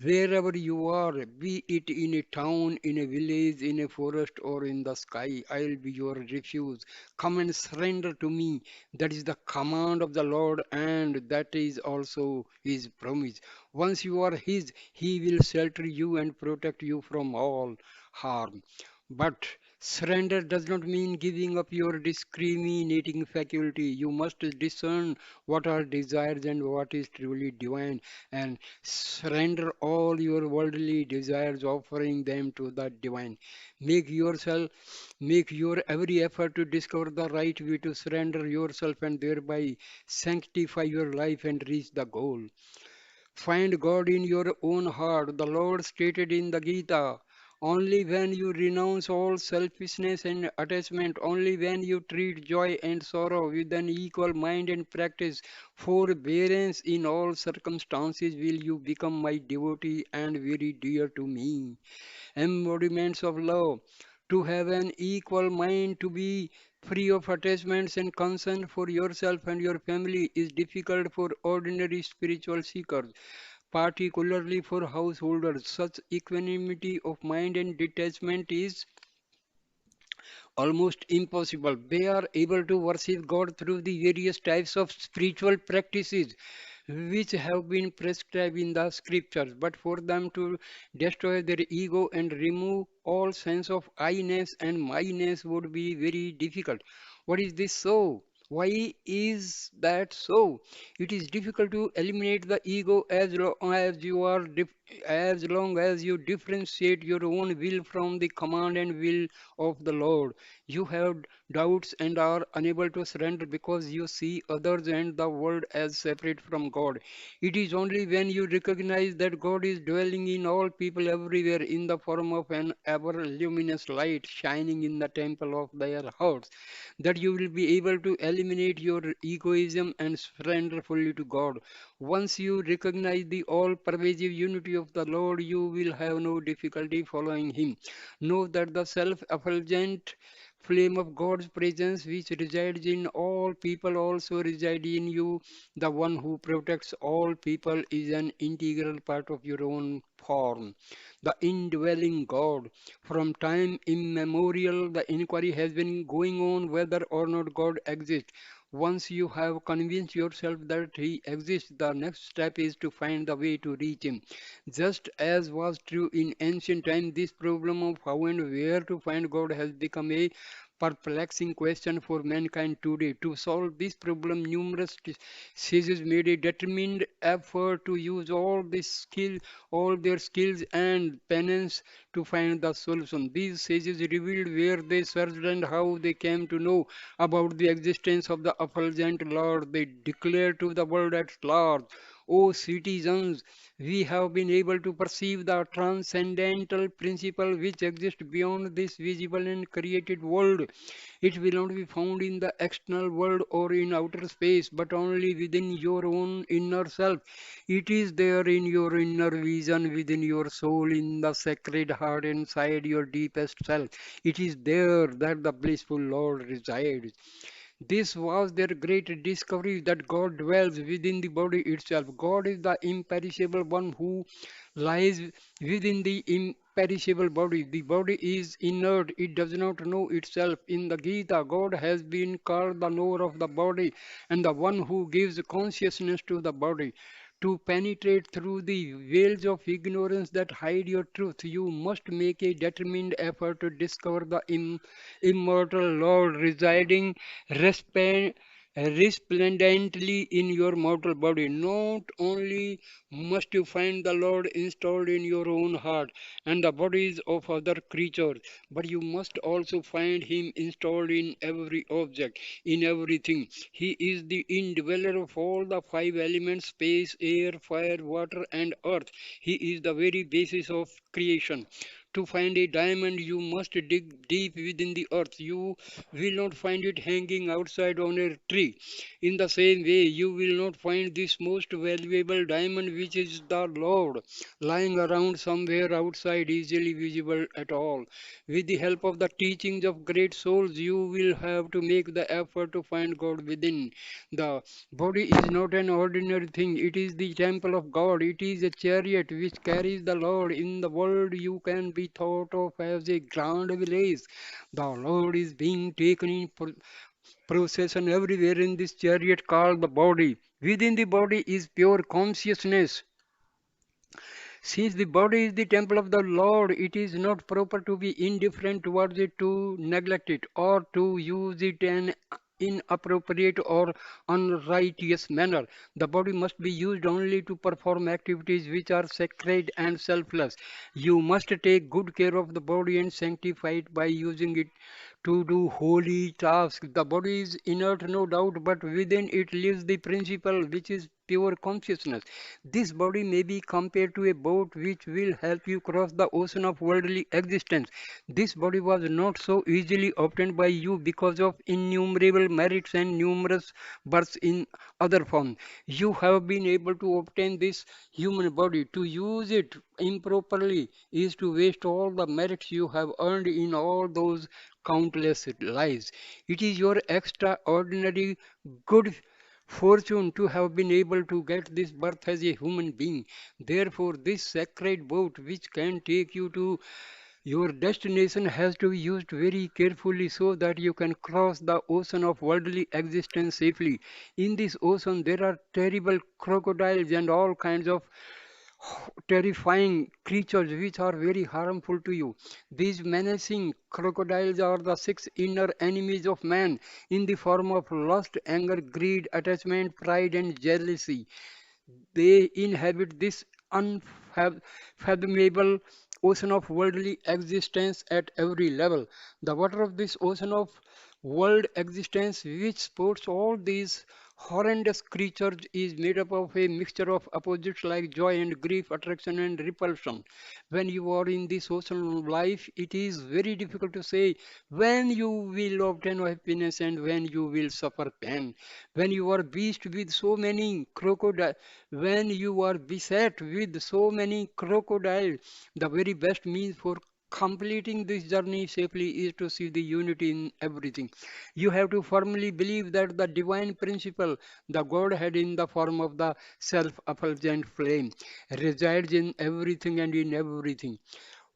Wherever you are, be it in a town, in a village, in a forest, or in the sky, I'll be your refuge. Come and surrender to me. That is the command of the Lord, and that is also His promise. Once you are His, He will shelter you and protect you from all harm. But surrender does not mean giving up your discriminating faculty. You must discern what are desires and what is truly divine, and surrender all your worldly desires, offering them to the divine. Make yourself, make your every effort to discover the right way to surrender yourself and thereby sanctify your life and reach the goal. Find God in your own heart. The Lord stated in the Gita, only when you renounce all selfishness and attachment, only when you treat joy and sorrow with an equal mind and practice forbearance in all circumstances, will you become my devotee and very dear to me. Embodiments of love, to have an equal mind, to be free of attachments and concern for yourself and your family is difficult for ordinary spiritual seekers, particularly for householders. Such equanimity of mind and detachment is almost impossible. They are able to worship God through the various types of spiritual practices which have been prescribed in the scriptures. But for them to destroy their ego and remove all sense of I-ness and myness would be very difficult. What is this so? Why is that so? It is difficult to eliminate the ego as long as you differentiate your own will from the command and will of the Lord. You have doubts and are unable to surrender because you see others and the world as separate from God. It is only when you recognize that God is dwelling in all people everywhere in the form of an ever luminous light shining in the temple of their hearts that you will be able to eliminate your egoism and surrender fully to God. Once you recognize the all-pervasive unity of the Lord, you will have no difficulty following Him. Know that the self-effulgent flame of God's presence, which resides in all people, also resides in you. The one who protects all people is an integral part of your own form. The indwelling God. From time immemorial, the inquiry has been going on whether or not God exists. Once you have convinced yourself that He exists, the next step is to find the way to reach Him. Just as was true in ancient times, this problem of how and where to find God has become a perplexing question for mankind today. To solve this problem, numerous sages made a determined effort to use all their skills and penance to find the solution. These sages revealed where they searched and how they came to know about the existence of the effulgent Lord. They declared to the world at large, O citizens, we have been able to perceive the transcendental principle which exists beyond this visible and created world. It will not be found in the external world or in outer space, but only within your own inner self. It is there in your inner vision, within your soul, in the sacred heart, inside your deepest self. It is there that the blissful Lord resides. This was their great discovery that God dwells within the body itself. God is the imperishable one who lies within the imperishable body. The body is inert, it does not know itself. In the Gita, God has been called the knower of the body and the one who gives consciousness to the body. To penetrate through the veils of ignorance that hide your truth, you must make a determined effort to discover the immortal Lord residing resp- resplendently in your mortal body. Not only must you find the Lord installed in your own heart and the bodies of other creatures, but you must also find Him installed in every object, in everything. He is the indweller of all the five elements: space, air, fire, water, and earth. He is the very basis of creation. To find a diamond, you must dig deep within the earth. You will not find it hanging outside on a tree. In the same way, you will not find this most valuable diamond, which is the Lord, lying around somewhere outside, easily visible at all. With the help of the teachings of great souls, you will have to make the effort to find God within. The body is not an ordinary thing, it is the temple of God. It is a chariot which carries the Lord. In the world, you can be thought of as a grand village. The Lord is being taken in procession everywhere in this chariot called the body. Within the body is pure consciousness. Since the body is the temple of the Lord, it is not proper to be indifferent towards it, to neglect it, or to use it in inappropriate or unrighteous manner. The body must be used only to perform activities which are sacred and selfless. You must take good care of the body and sanctify it by using it to do holy tasks. The body is inert, no doubt, but within it lives the principle which is pure consciousness. This body may be compared to a boat which will help you cross the ocean of worldly existence. This body was not so easily obtained by you because of innumerable merits and numerous births in other forms. You have been able to obtain this human body. To use it improperly is to waste all the merits you have earned in all those countless lives. It is your extraordinary good fortune to have been able to get this birth as a human being. Therefore, this sacred boat which can take you to your destination has to be used very carefully so that you can cross the ocean of worldly existence safely. In this ocean, there are terrible crocodiles and all kinds of terrifying creatures which are very harmful to you. These menacing crocodiles are the six inner enemies of man in the form of lust, anger, greed, attachment, pride, and jealousy. They inhabit this unfathomable ocean of worldly existence at every level. The water of this ocean of world existence, which supports all these horrendous creature is made up of a mixture of opposites like joy and grief, attraction and repulsion. When you are in the social life, it is very difficult to say when you will obtain happiness and when you will suffer pain. When you are beast with so many crocodile, when you are beset with so many crocodiles, the very best means for completing this journey safely is to see the unity in everything. You have to firmly believe that the divine principle, the Godhead in the form of the self-effulgent flame, resides in everything and in everything.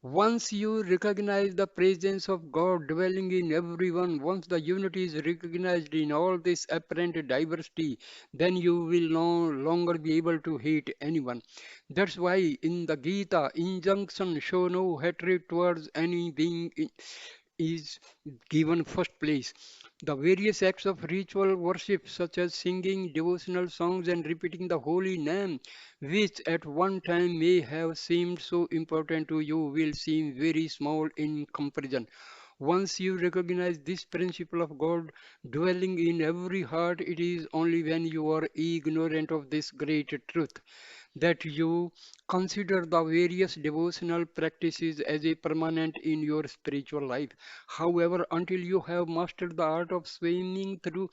Once you recognize the presence of God dwelling in everyone, once the unity is recognized in all this apparent diversity, then you will no longer be able to hate anyone. That's why in the Gita, injunction show no hatred towards any being is given first place. The various acts of ritual worship, such as singing devotional songs and repeating the holy name, which at one time may have seemed so important to you, will seem very small in comparison. Once you recognize this principle of God dwelling in every heart, it is only when you are ignorant of this great truth that you consider the various devotional practices as a permanent in your spiritual life. However, until you have mastered the art of swimming through,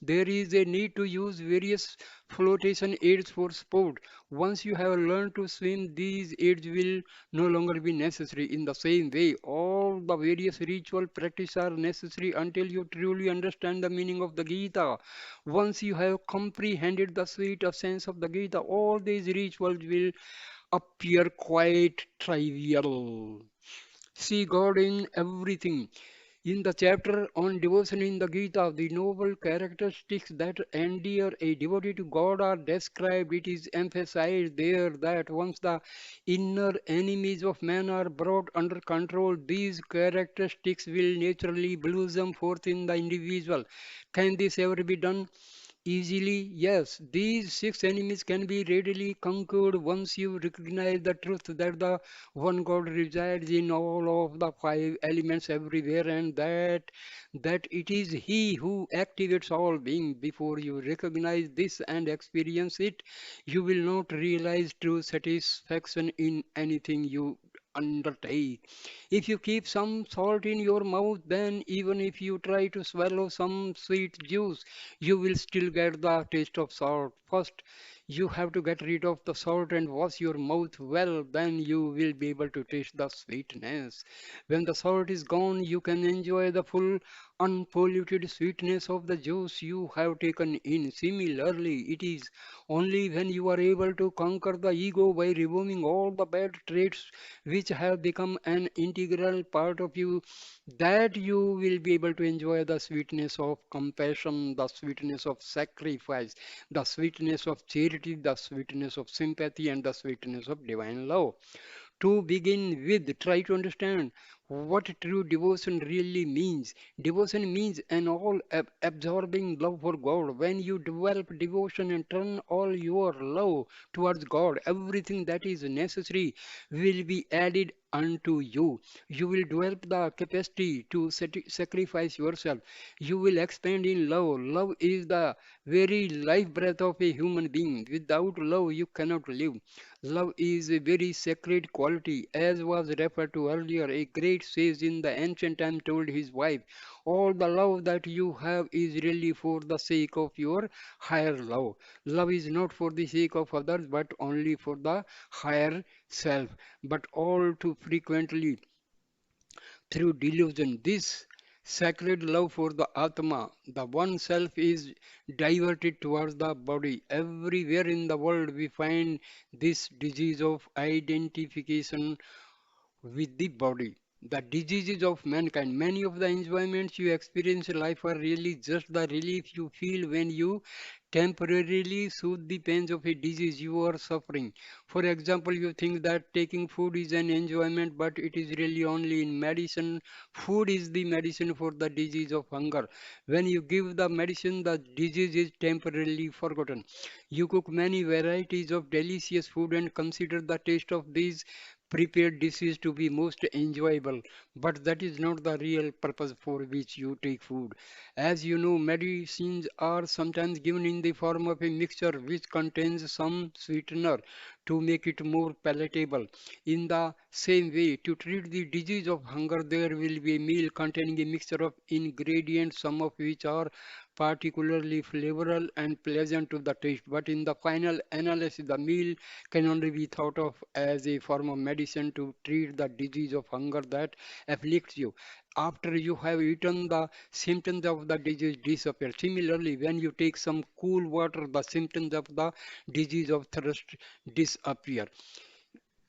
there is a need to use various flotation aids for sport. Once you have learned to swim, these aids will no longer be necessary. In the same way, all the various ritual practices are necessary until you truly understand the meaning of the Gita. Once you have comprehended the sweet essence of the Gita, all these rituals will appear quite trivial. See God in everything. In the chapter on devotion in the Gita, the noble characteristics that endear a devotee to God are described. It is emphasized there that once the inner enemies of man are brought under control, these characteristics will naturally blossom forth in the individual. Can this ever be done? Easily, yes. These six enemies can be readily conquered once you recognize the truth that the one God resides in all of the five elements everywhere, and that it is He who activates all being. Before you recognize this and experience it, you will not realize true satisfaction in anything you undertake. If you keep some salt in your mouth, then even if you try to swallow some sweet juice, you will still get the taste of salt. First, you have to get rid of the salt and wash your mouth well, then you will be able to taste the sweetness. When the salt is gone, you can enjoy the full, unpolluted sweetness of the juice you have taken in. Similarly, it is only when you are able to conquer the ego by removing all the bad traits which have become an integral part of you that you will be able to enjoy the sweetness of compassion, the sweetness of sacrifice, the sweetness of charity, the sweetness of sympathy, and the sweetness of divine love. To begin with, try to understand what true devotion really means. Devotion means an all absorbing love for God. When you develop devotion and turn all your love towards God, everything that is necessary will be added unto you. You will develop the capacity to sacrifice yourself. You will expand in love. Love is the very life breath of a human being. Without love, you cannot live. Love is a very sacred quality, as was referred to earlier. A great sage in the ancient time told his wife, all the love that you have is really for the sake of your higher love. Love is not for the sake of others, but only for the higher self. But all too frequently, through delusion, this sacred love for the Atma, the one self, is diverted towards the body. Everywhere in the world, we find this disease of identification with the body. The diseases of mankind. Many of the enjoyments you experience in life are really just the relief you feel when you temporarily soothe the pains of a disease you are suffering. For example, you think that taking food is an enjoyment, but it is really only in medicine. Food is the medicine for the disease of hunger. When you give the medicine, the disease is temporarily forgotten. You cook many varieties of delicious food and consider the taste of these prepared dishes to be most enjoyable, but that is not the real purpose for which you take food. As you know, medicines are sometimes given in the form of a mixture which contains some sweetener to make it more palatable. In the same way, to treat the disease of hunger, there will be a meal containing a mixture of ingredients, some of which are particularly flavorful and pleasant to the taste. But in the final analysis, the meal can only be thought of as a form of medicine to treat the disease of hunger that afflicts you. After you have eaten, the symptoms of the disease disappear. Similarly, when you take some cool water, the symptoms of the disease of thirst disappear.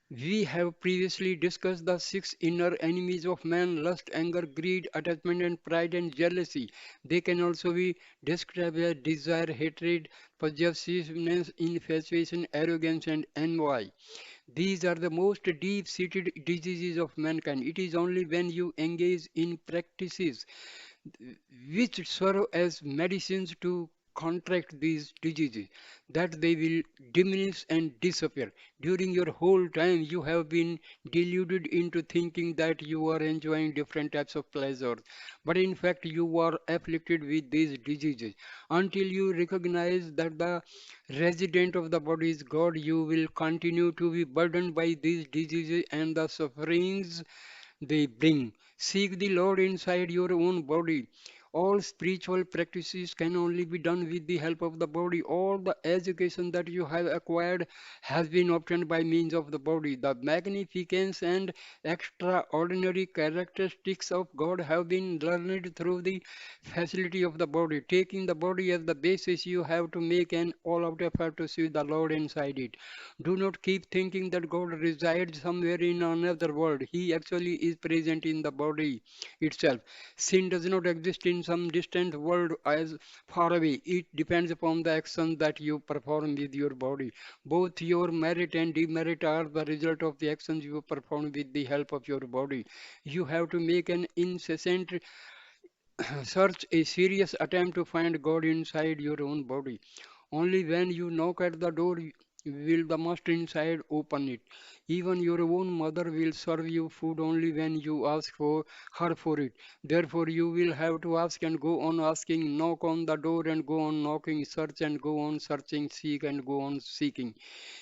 We have previously discussed the six inner enemies of man: lust, anger, greed, attachment, and pride and jealousy. They can also be described as desire, hatred, possessiveness, infatuation, arrogance, and envy. These are the most deep seated diseases of mankind. It is only when you engage in practices which serve as medicines to contract these diseases, that they will diminish and disappear. During your whole time, you have been deluded into thinking that you are enjoying different types of pleasures, but in fact, you are afflicted with these diseases. Until you recognize that the resident of the body is God, you will continue to be burdened by these diseases and the sufferings they bring. Seek the Lord inside your own body. All spiritual practices can only be done with the help of the body. All the education that you have acquired has been obtained by means of the body. The magnificence and extraordinary characteristics of God have been learned through the facility of the body. Taking the body as the basis, you have to make an all-out effort to see the Lord inside it. Do not keep thinking that God resides somewhere in another world. He actually is present in the body itself. Sin does not exist in some distant world as far away. It depends upon the actions that you perform with your body. Both your merit and demerit are the result of the actions you perform with the help of your body. You have to make an incessant search, a serious attempt to find God inside your own body. Only when you knock at the door will the master inside open it. Even your own mother will serve you food only when you ask for her for it. Therefore, you will have to ask and go on asking, knock on the door and go on knocking, search and go on searching, seek and go on seeking.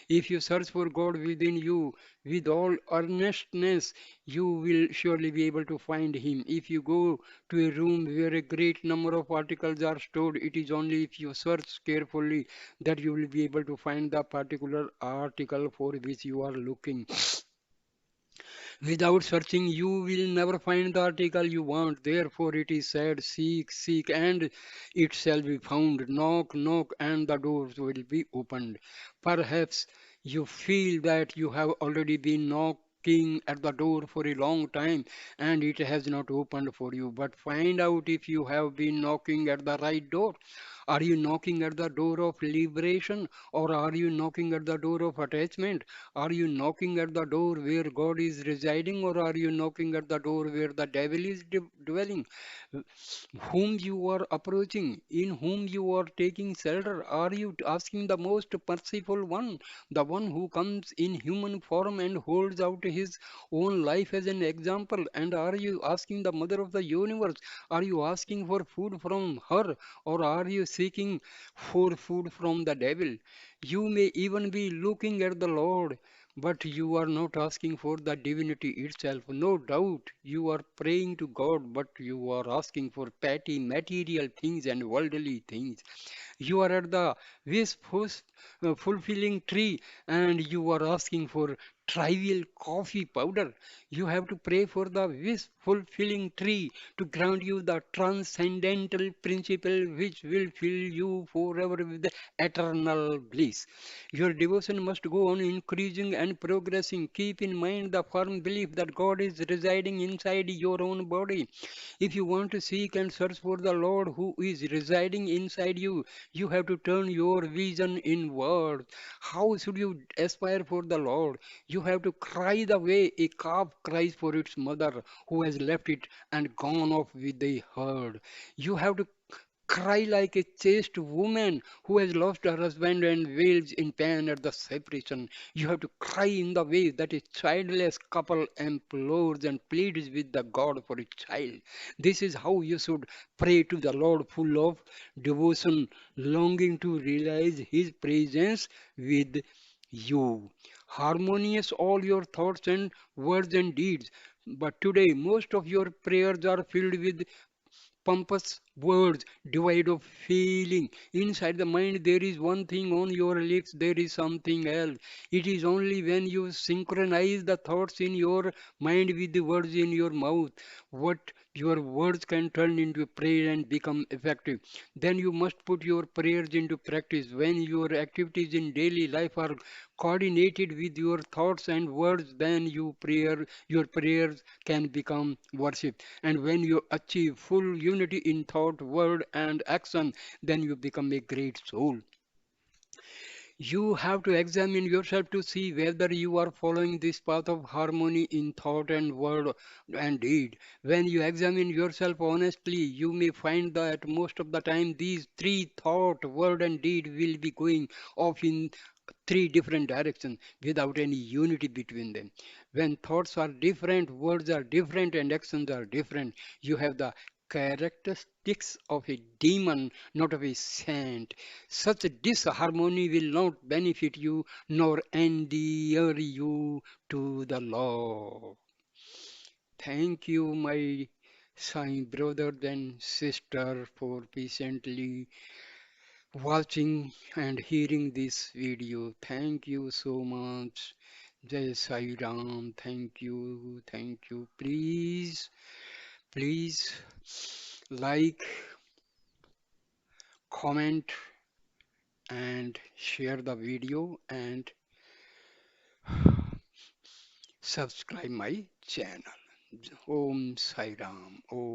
If you search for God within you with all earnestness, you will surely be able to find Him. If you go to a room where a great number of articles are stored, it is only if you search carefully that you will be able to find the particular article for which you are looking. Without searching, you will never find the article you want. Therefore, it is said, seek, seek, and it shall be found. Knock, knock, and the doors will be opened. Perhaps you feel that you have already been knocking at the door for a long time and it has not opened for you. But find out if you have been knocking at the right door. Are you knocking at the door of liberation or are you knocking at the door of attachment? Are you knocking at the door where God is residing, or are you knocking at the door where the devil is dwelling? Whom you are approaching, in whom you are taking shelter? Are you asking the most merciful one, the one who comes in human form and holds out his own life as an example? And are you asking the mother of the universe? Are you asking for food from her, or are you seeking for food from the devil? You may even be looking at the Lord, but you are not asking for the divinity itself. No doubt you are praying to God, but you are asking for petty material things and worldly things. You are at the wish fulfilling tree and you are asking for trivial coffee powder. You have to pray for the wish fulfilling tree to grant you the transcendental principle which will fill you forever with eternal bliss. Your devotion must go on increasing and progressing. Keep in mind the firm belief that God is residing inside your own body. If you want to seek and search for the Lord who is residing inside you, you have to turn your vision inward. How should you aspire for the Lord? You have to cry the way a calf cries for its mother who has left it and gone off with the herd. You have to Cry like a chaste woman who has lost her husband and wails in pain at the separation. You have to cry in the way that a childless couple implores and pleads with the God for a child. This is how you should pray to the Lord, full of devotion, longing to realize His presence with you. Harmonious all your thoughts and words and deeds. But today, most of your prayers are filled with pompous words devoid of feeling. Inside the mind, there is one thing, on your lips, there is something else. It is only when you synchronize the thoughts in your mind with the words in your mouth, what your words can turn into prayer and become effective. Then you must put your prayers into practice. When your activities in daily life are coordinated with your thoughts and words, then your prayers can become worship. And when you achieve full unity in thought, word, and action, then you become a great soul. You have to examine yourself to see whether you are following this path of harmony in thought and word and deed. When you examine yourself honestly, you may find that most of the time these three, thought, word, and deed, will be going off in three different directions without any unity between them. When thoughts are different, words are different, and actions are different, you have the characteristics of a demon, not of a saint. Such disharmony will not benefit you nor endear you to the Lord. Thank you, my Sai brothers and sister, for patiently watching and hearing this video. Thank you so much. Jai Sai Ram. Thank you. Thank you. Please like, comment, and share the video and subscribe my channel. Om Sai Ram. Om.